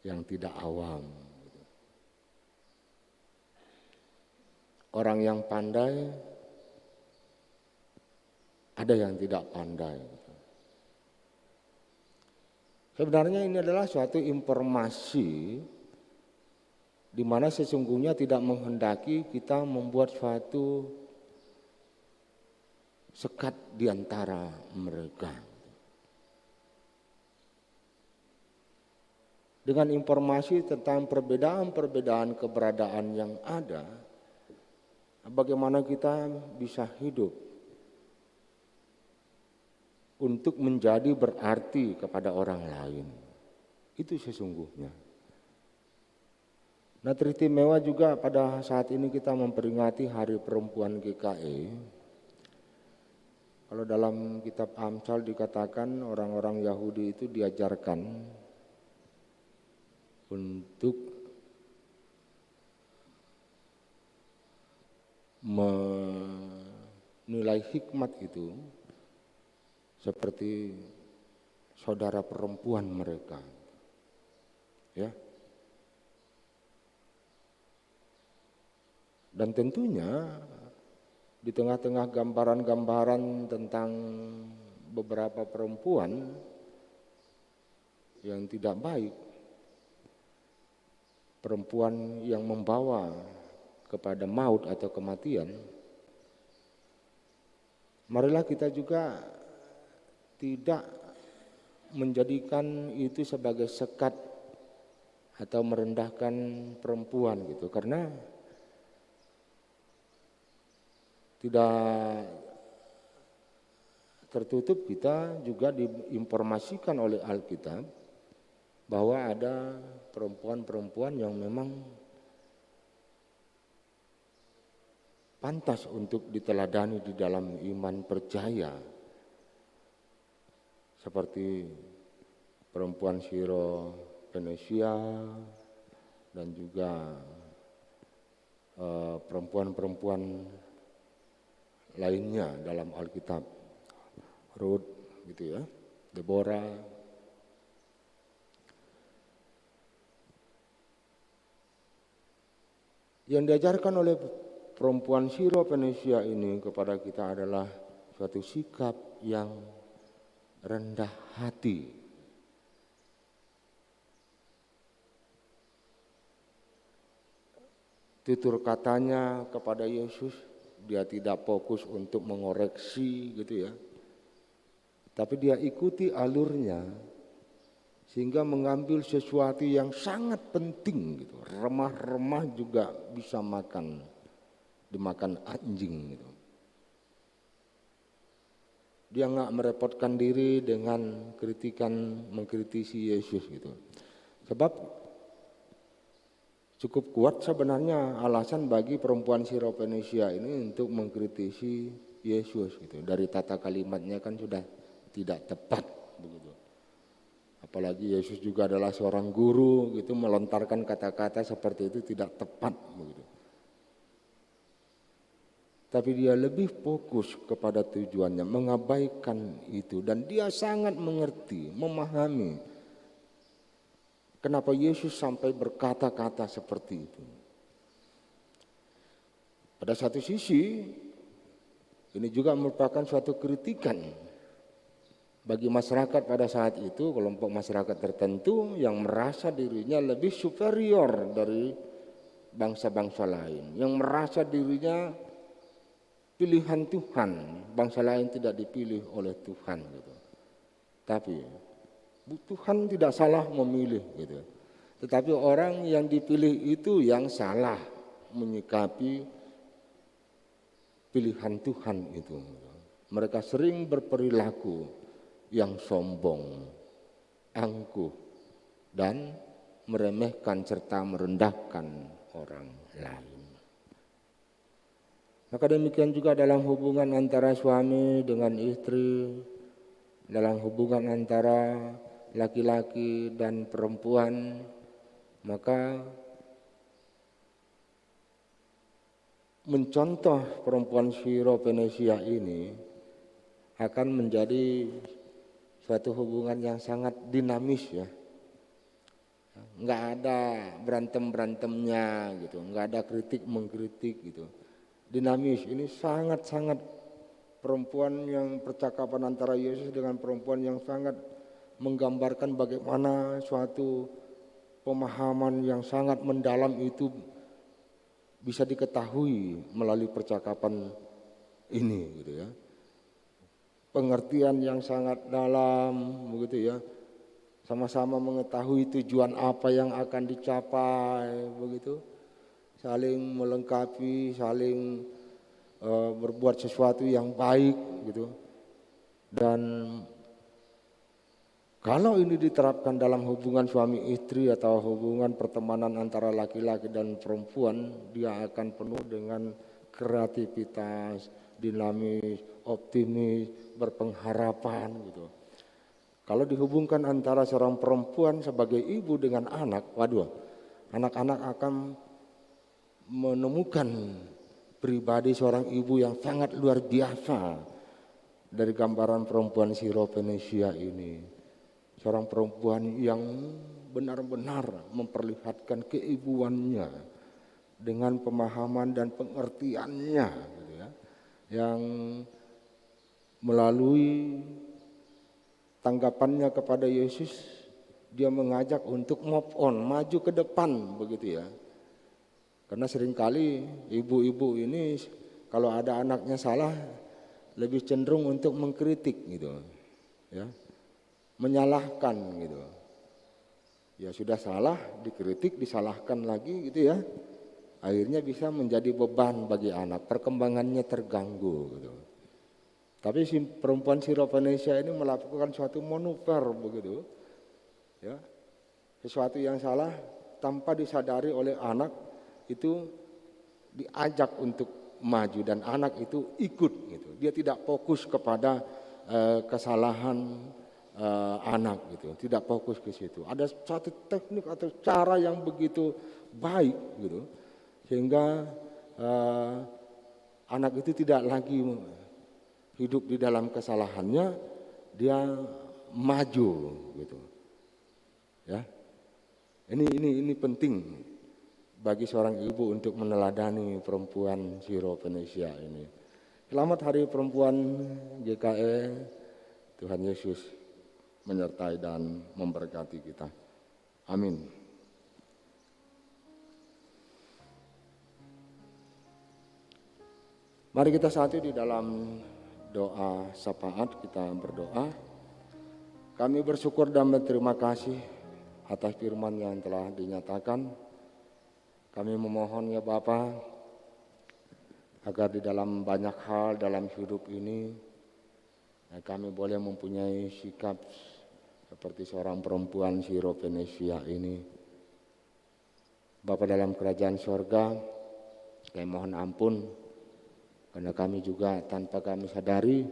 Speaker 1: yang tidak awam. Orang yang pandai, ada yang tidak pandai. Sebenarnya ini adalah suatu informasi di mana sesungguhnya tidak menghendaki kita membuat suatu sekat di antara mereka. Dengan informasi tentang perbedaan-perbedaan keberadaan yang ada, bagaimana kita bisa hidup untuk menjadi berarti kepada orang lain. Itu sesungguhnya. Nah, teristimewa juga pada saat ini kita memperingati Hari Perempuan GKI. Kalau dalam kitab Amsal dikatakan orang-orang Yahudi itu diajarkan untuk menilai hikmat itu seperti saudara perempuan mereka, ya. Dan tentunya di tengah-tengah gambaran-gambaran tentang beberapa perempuan yang tidak baik, perempuan yang membawa kepada maut atau kematian, marilah kita juga tidak menjadikan itu sebagai sekat atau merendahkan perempuan gitu, karena tidak tertutup kita juga diinformasikan oleh Alkitab bahwa ada perempuan-perempuan yang memang pantas untuk diteladani di dalam iman percaya, seperti perempuan Syro Fenisia dan juga perempuan-perempuan lainnya dalam Alkitab, Ruth gitu ya, Deborah. Yang diajarkan oleh perempuan Syro Fenisia ini kepada kita adalah suatu sikap yang rendah hati. Tutur katanya kepada Yesus, dia tidak fokus untuk mengoreksi gitu ya, tapi dia ikuti alurnya sehingga mengambil sesuatu yang sangat penting gitu. Remah-remah juga bisa dimakan anjing gitu. Dia nggak merepotkan diri dengan mengkritisi Yesus gitu. Sebab cukup kuat sebenarnya alasan bagi perempuan Syro Fenisia ini untuk mengkritisi Yesus gitu. Dari tata kalimatnya kan sudah tidak tepat begitu. Apalagi Yesus juga adalah seorang guru gitu, melontarkan kata-kata seperti itu tidak tepat begitu. Tapi dia lebih fokus kepada tujuannya, mengabaikan itu, dan dia sangat mengerti, memahami kenapa Yesus sampai berkata-kata seperti itu. Pada satu sisi, ini juga merupakan suatu kritikan bagi masyarakat pada saat itu, kelompok masyarakat tertentu yang merasa dirinya lebih superior dari bangsa-bangsa lain, yang merasa dirinya pilihan Tuhan, bangsa lain tidak dipilih oleh Tuhan gitu. Tapi Tuhan tidak salah memilih gitu. Tetapi orang yang dipilih itu yang salah menyikapi pilihan Tuhan itu. Mereka sering berperilaku yang sombong, angkuh, dan meremehkan serta merendahkan orang lain. Maka demikian juga dalam hubungan antara suami dengan istri, dalam hubungan antara laki-laki dan perempuan, maka mencontoh perempuan Syro Fenisia ini akan menjadi suatu hubungan yang sangat dinamis ya. Nggak ada berantem-berantemnya gitu, nggak ada kritik mengkritik gitu. Dinamis, ini sangat-sangat perempuan yang percakapan antara Yesus dengan perempuan yang sangat menggambarkan bagaimana suatu pemahaman yang sangat mendalam itu bisa diketahui melalui percakapan ini gitu ya. Pengertian yang sangat dalam begitu ya. Sama-sama mengetahui tujuan apa yang akan dicapai begitu. Saling melengkapi, saling berbuat sesuatu yang baik gitu. Dan kalau ini diterapkan dalam hubungan suami istri atau hubungan pertemanan antara laki-laki dan perempuan, dia akan penuh dengan kreativitas, dinamis, optimis, berpengharapan gitu. Kalau dihubungkan antara seorang perempuan sebagai ibu dengan anak, waduh, anak-anak akan menemukan pribadi seorang ibu yang sangat luar biasa dari gambaran perempuan Syro-Fenisia ini. Seorang perempuan yang benar-benar memperlihatkan keibuannya dengan pemahaman dan pengertiannya gitu ya, yang melalui tanggapannya kepada Yesus dia mengajak untuk move on, maju ke depan begitu ya. Karena seringkali ibu-ibu ini kalau ada anaknya salah lebih cenderung untuk mengkritik gitu ya, menyalahkan gitu. Ya sudah salah, dikritik, disalahkan lagi gitu ya. Akhirnya bisa menjadi beban bagi anak, perkembangannya terganggu gitu. Tapi si perempuan Syro-Fenisia ini melakukan suatu manuver begitu. Ya. Sesuatu yang salah tanpa disadari oleh anak itu diajak untuk maju dan anak itu ikut gitu. Dia tidak fokus kepada kesalahan anak gitu, tidak fokus ke situ. Ada satu teknik atau cara yang begitu baik gitu, sehingga anak itu tidak lagi hidup di dalam kesalahannya, dia maju gitu. Ya, ini penting bagi seorang ibu untuk meneladani perempuan Syro-Fenisia ini. Selamat Hari Perempuan GKE, Tuhan Yesus menyertai dan memberkati kita. Amin. Mari kita satu di dalam doa syafaat, kita berdoa. Kami bersyukur dan berterima kasih atas firman yang telah dinyatakan. Kami memohon ya Bapa, agar di dalam banyak hal dalam hidup ini kami boleh mempunyai sikap seperti seorang perempuan Syro-Fenisia ini. Bapa dalam kerajaan sorga, kami mohon ampun karena kami juga tanpa kami sadari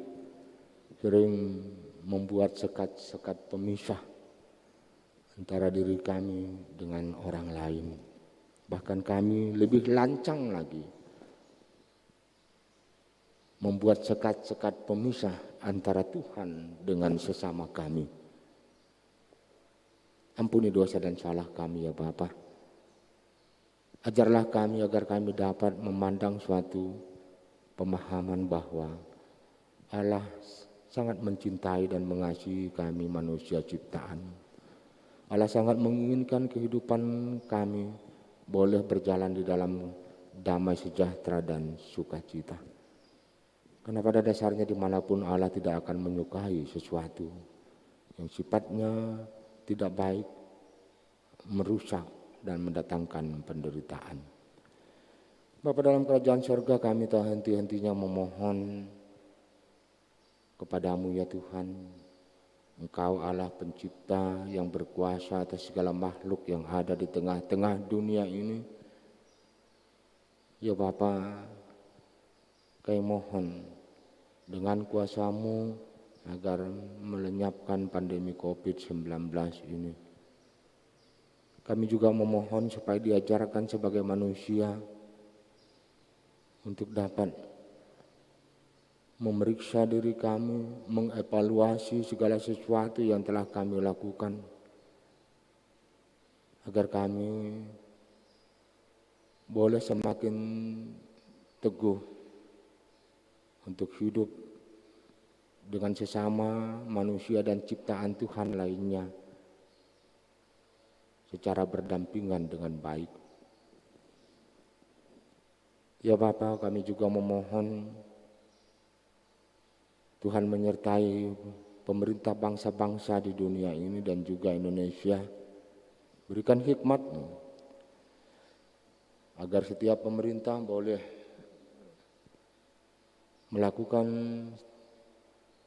Speaker 1: sering membuat sekat-sekat pemisah antara diri kami dengan orang lain. Bahkan kami lebih lancang lagi membuat sekat-sekat pemisah antara Tuhan dengan sesama kami. Ampuni dosa dan salah kami ya Bapa. Ajarlah kami agar kami dapat memandang suatu pemahaman bahwa Allah sangat mencintai dan mengasihi kami manusia ciptaan. Allah sangat menginginkan kehidupan kami boleh berjalan di dalam damai sejahtera dan sukacita. Karena pada dasarnya dimanapun Allah tidak akan menyukai sesuatu yang sifatnya tidak baik, merusak dan mendatangkan penderitaan. Bapa dalam kerajaan surga, kami tak henti-hentinya memohon kepadamu ya Tuhan. Engkau Allah pencipta yang berkuasa atas segala makhluk yang ada di tengah-tengah dunia ini. Ya Bapa, kami mohon dengan kuasa-Mu agar melenyapkan pandemi COVID-19 ini. Kami juga memohon supaya diajarkan sebagai manusia untuk dapat memeriksa diri kami, mengevaluasi segala sesuatu yang telah kami lakukan, agar kami boleh semakin teguh untuk hidup dengan sesama manusia dan ciptaan Tuhan lainnya secara berdampingan dengan baik. Ya Bapa, kami juga memohon Tuhan menyertai pemerintah bangsa-bangsa di dunia ini dan juga Indonesia. Berikan hikmat-Mu agar setiap pemerintah boleh melakukan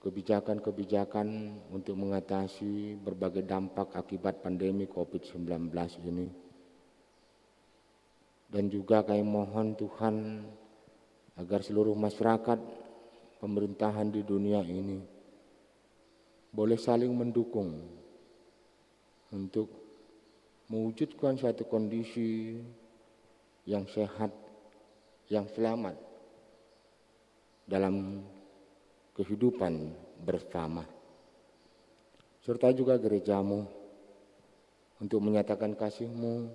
Speaker 1: kebijakan-kebijakan untuk mengatasi berbagai dampak akibat pandemi COVID-19 ini. Dan juga kami mohon Tuhan agar seluruh masyarakat pemerintahan di dunia ini boleh saling mendukung untuk mewujudkan suatu kondisi yang sehat, yang selamat dalam kehidupan bersama. Serta juga gerejamu untuk menyatakan kasih-Mu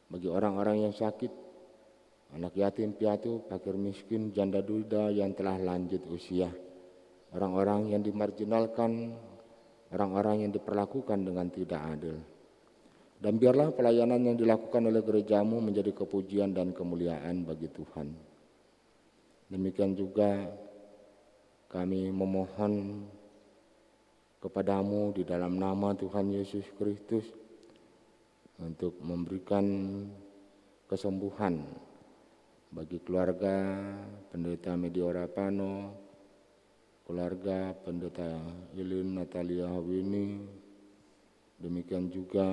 Speaker 1: bagi orang-orang yang sakit, anak yatim piatu, fakir miskin, janda duda yang telah lanjut usia, orang-orang yang dimarginalkan, orang-orang yang diperlakukan dengan tidak adil. Dan biarlah pelayanan yang dilakukan oleh gerejamu menjadi kepujian dan kemuliaan bagi Tuhan. Demikian juga kami memohon kepadamu di dalam nama Tuhan Yesus Kristus untuk memberikan kesembuhan bagi keluarga Pendeta Mediora Pano, keluarga Pendeta Ilin Natalia Hawini, demikian juga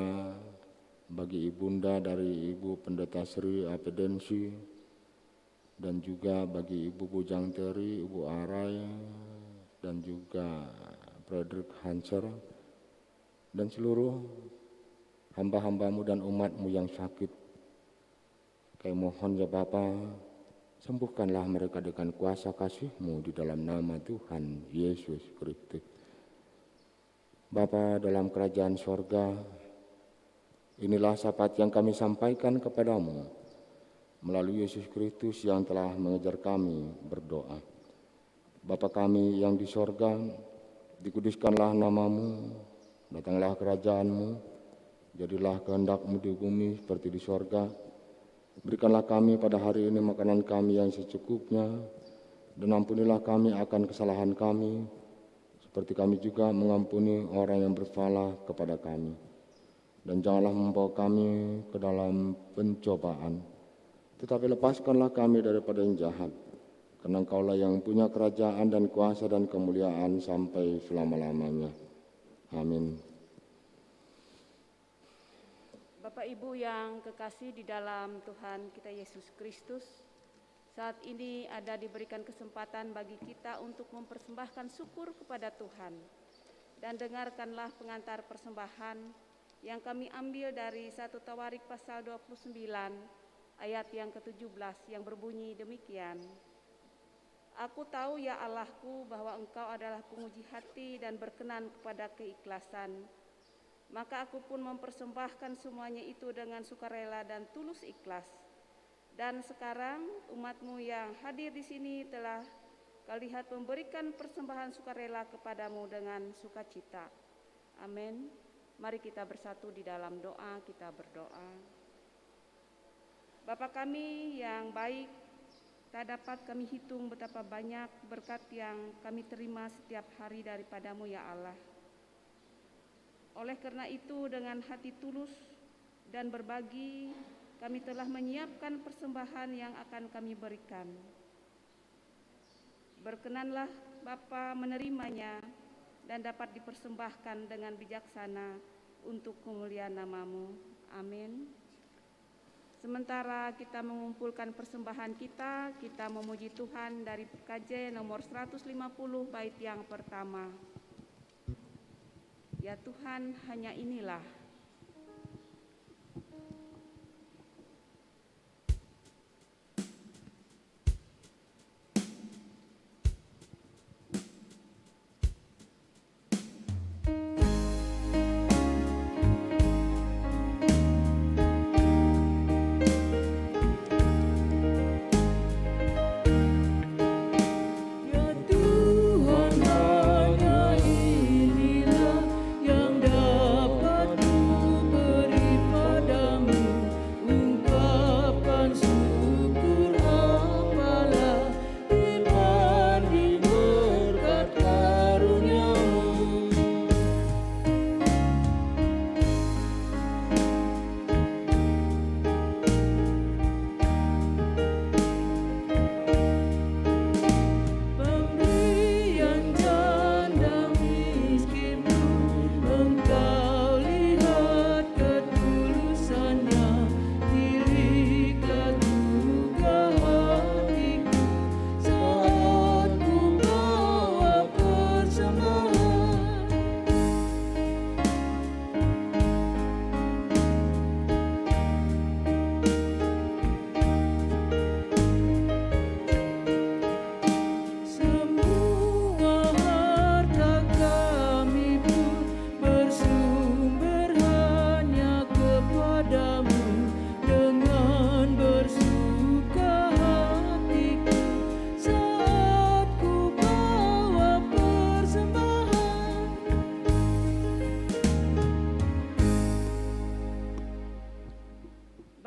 Speaker 1: bagi ibunda dari Ibu Pendeta Sri Apedensi, dan juga bagi Ibu Bujang Teri, Ibu Arai, dan juga Frederick Hanser, dan seluruh hamba-hambamu dan umatmu yang sakit. Kami mohon ya Bapa, sembuhkanlah mereka dengan kuasa kasih-Mu di dalam nama Tuhan Yesus Kristus. Bapa dalam kerajaan sorga, inilah syafaat yang kami sampaikan kepadamu melalui Yesus Kristus yang telah mengajar kami berdoa. Bapa kami yang di sorga, dikuduskanlah namamu, datanglah kerajaan-Mu, jadilah kehendak-Mu di bumi seperti di sorga. Berikanlah kami pada hari ini makanan kami yang secukupnya, dan ampunilah kami akan kesalahan kami, seperti kami juga mengampuni orang yang bersalah kepada kami. Dan janganlah membawa kami ke dalam pencobaan, tetapi lepaskanlah kami daripada yang jahat. Karena Engkaulah yang punya kerajaan dan kuasa dan kemuliaan sampai selama-lamanya. Amin.
Speaker 2: Bapak Ibu yang kekasih di dalam Tuhan kita Yesus Kristus, saat ini ada diberikan kesempatan bagi kita untuk mempersembahkan syukur kepada Tuhan. Dan dengarkanlah pengantar persembahan yang kami ambil dari 1 Tawarik pasal 29 ayat yang ke-17 yang berbunyi demikian. Aku tahu ya Allahku bahwa Engkau adalah penguji hati dan berkenan kepada keikhlasan. Maka aku pun mempersembahkan semuanya itu dengan sukarela dan tulus ikhlas. Dan sekarang umat-Mu yang hadir di sini telah Kau lihat memberikan persembahan sukarela kepadamu dengan sukacita. Amin. Mari kita bersatu di dalam doa, kita berdoa. Bapa kami yang baik, tak dapat kami hitung betapa banyak berkat yang kami terima setiap hari daripada-Mu ya Allah. Oleh karena itu dengan hati tulus dan berbagi, kami telah menyiapkan persembahan yang akan kami berikan. Berkenanlah Bapa menerimanya dan dapat dipersembahkan dengan bijaksana untuk kemuliaan nama-Mu. Amin. Sementara kita mengumpulkan persembahan kita memuji Tuhan dari PKJ nomor 150 bait yang pertama. Ya Tuhan, hanya inilah.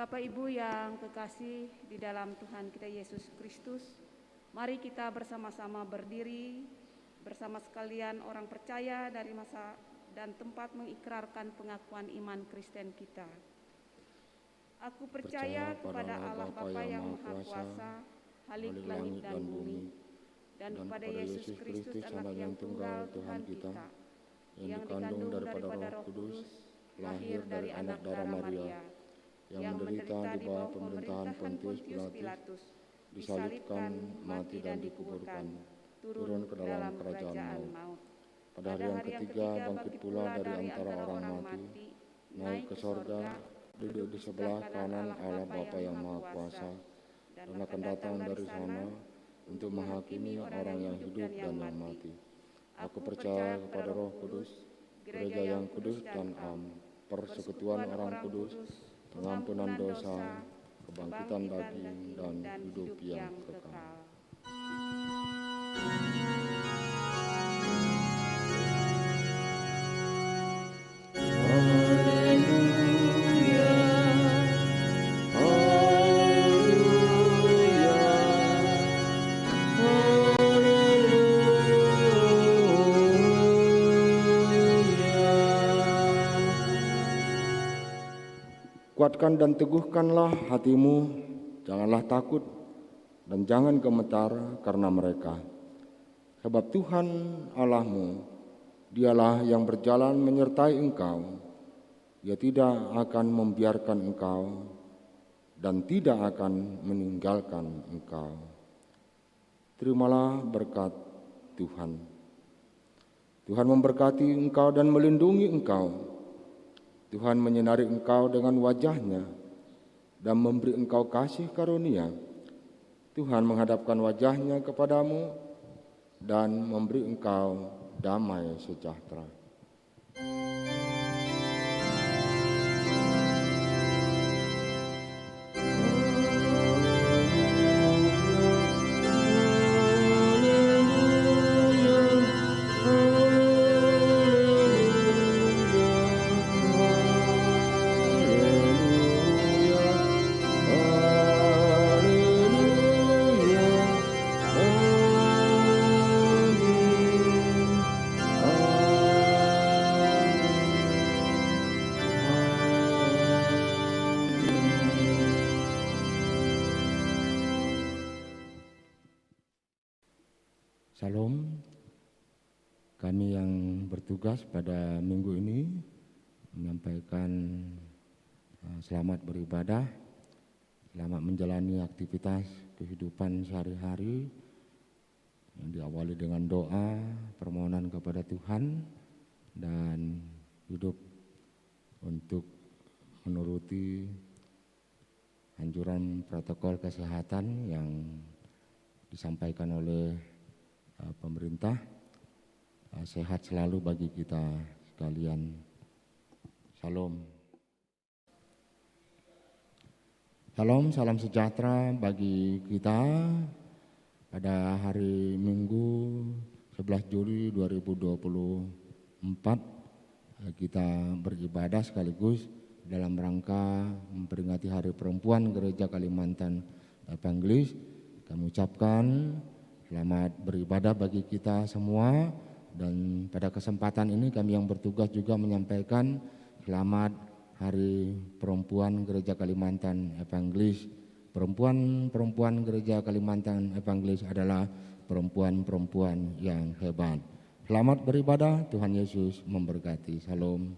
Speaker 2: Bapak Ibu yang kekasih di dalam Tuhan kita Yesus Kristus, mari kita bersama-sama berdiri bersama sekalian orang percaya dari masa dan tempat mengikrarkan pengakuan iman Kristen kita. Aku percaya kepada Allah Bapa yang Maha Kuasa, Halik langit dan bumi, dan kepada Yesus Kristus Anak yang tunggal Tuhan kita, yang dikandung daripada Roh Kudus, lahir dari anak darah Maria, yang menderita di bawah pemerintahan Pontius Pilatus, disalibkan, mati dan dikuburkan, turun ke dalam kerajaan maut. Pada hari yang ketiga bangkit pula dari antara orang mati, naik ke sorga, duduk di sebelah kanan Allah Bapa yang Maha Kuasa, dan akan datang dari sana untuk menghakimi orang yang hidup dan yang mati. Aku percaya kepada Roh Kudus, gereja yang kudus dan am, persekutuan orang kudus, pengampunan dosa, kebangkitan daging, dan hidup yang kekal.
Speaker 1: Kuatkan dan teguhkanlah hatimu, janganlah takut dan jangan gemetar karena mereka. Sebab Tuhan Allahmu, Dialah yang berjalan menyertai engkau. Dia tidak akan membiarkan engkau dan tidak akan meninggalkan engkau. Terimalah berkat Tuhan. Tuhan memberkati engkau dan melindungi engkau. Tuhan menyinari engkau dengan wajah-Nya dan memberi engkau kasih karunia. Tuhan menghadapkan wajah-Nya kepadamu dan memberi engkau damai sejahtera. Salam, kami yang bertugas pada minggu ini menyampaikan selamat beribadah, selamat menjalani aktivitas kehidupan sehari-hari yang diawali dengan doa, permohonan kepada Tuhan, dan hidup untuk menuruti anjuran protokol kesehatan yang disampaikan oleh pemerintah. Sehat selalu bagi kita sekalian. Salam. Salam sejahtera bagi kita pada hari Minggu 11 Juli 2024. Kita beribadah sekaligus dalam rangka memperingati Hari Perempuan Gereja Kalimantan Evangelis. Kami ucapkan selamat beribadah bagi kita semua, dan pada kesempatan ini kami yang bertugas juga menyampaikan selamat Hari Perempuan Gereja Kalimantan Evangelis. Perempuan Gereja Kalimantan Evangelis adalah perempuan-perempuan yang hebat. Selamat beribadah, Tuhan Yesus memberkati. Salam.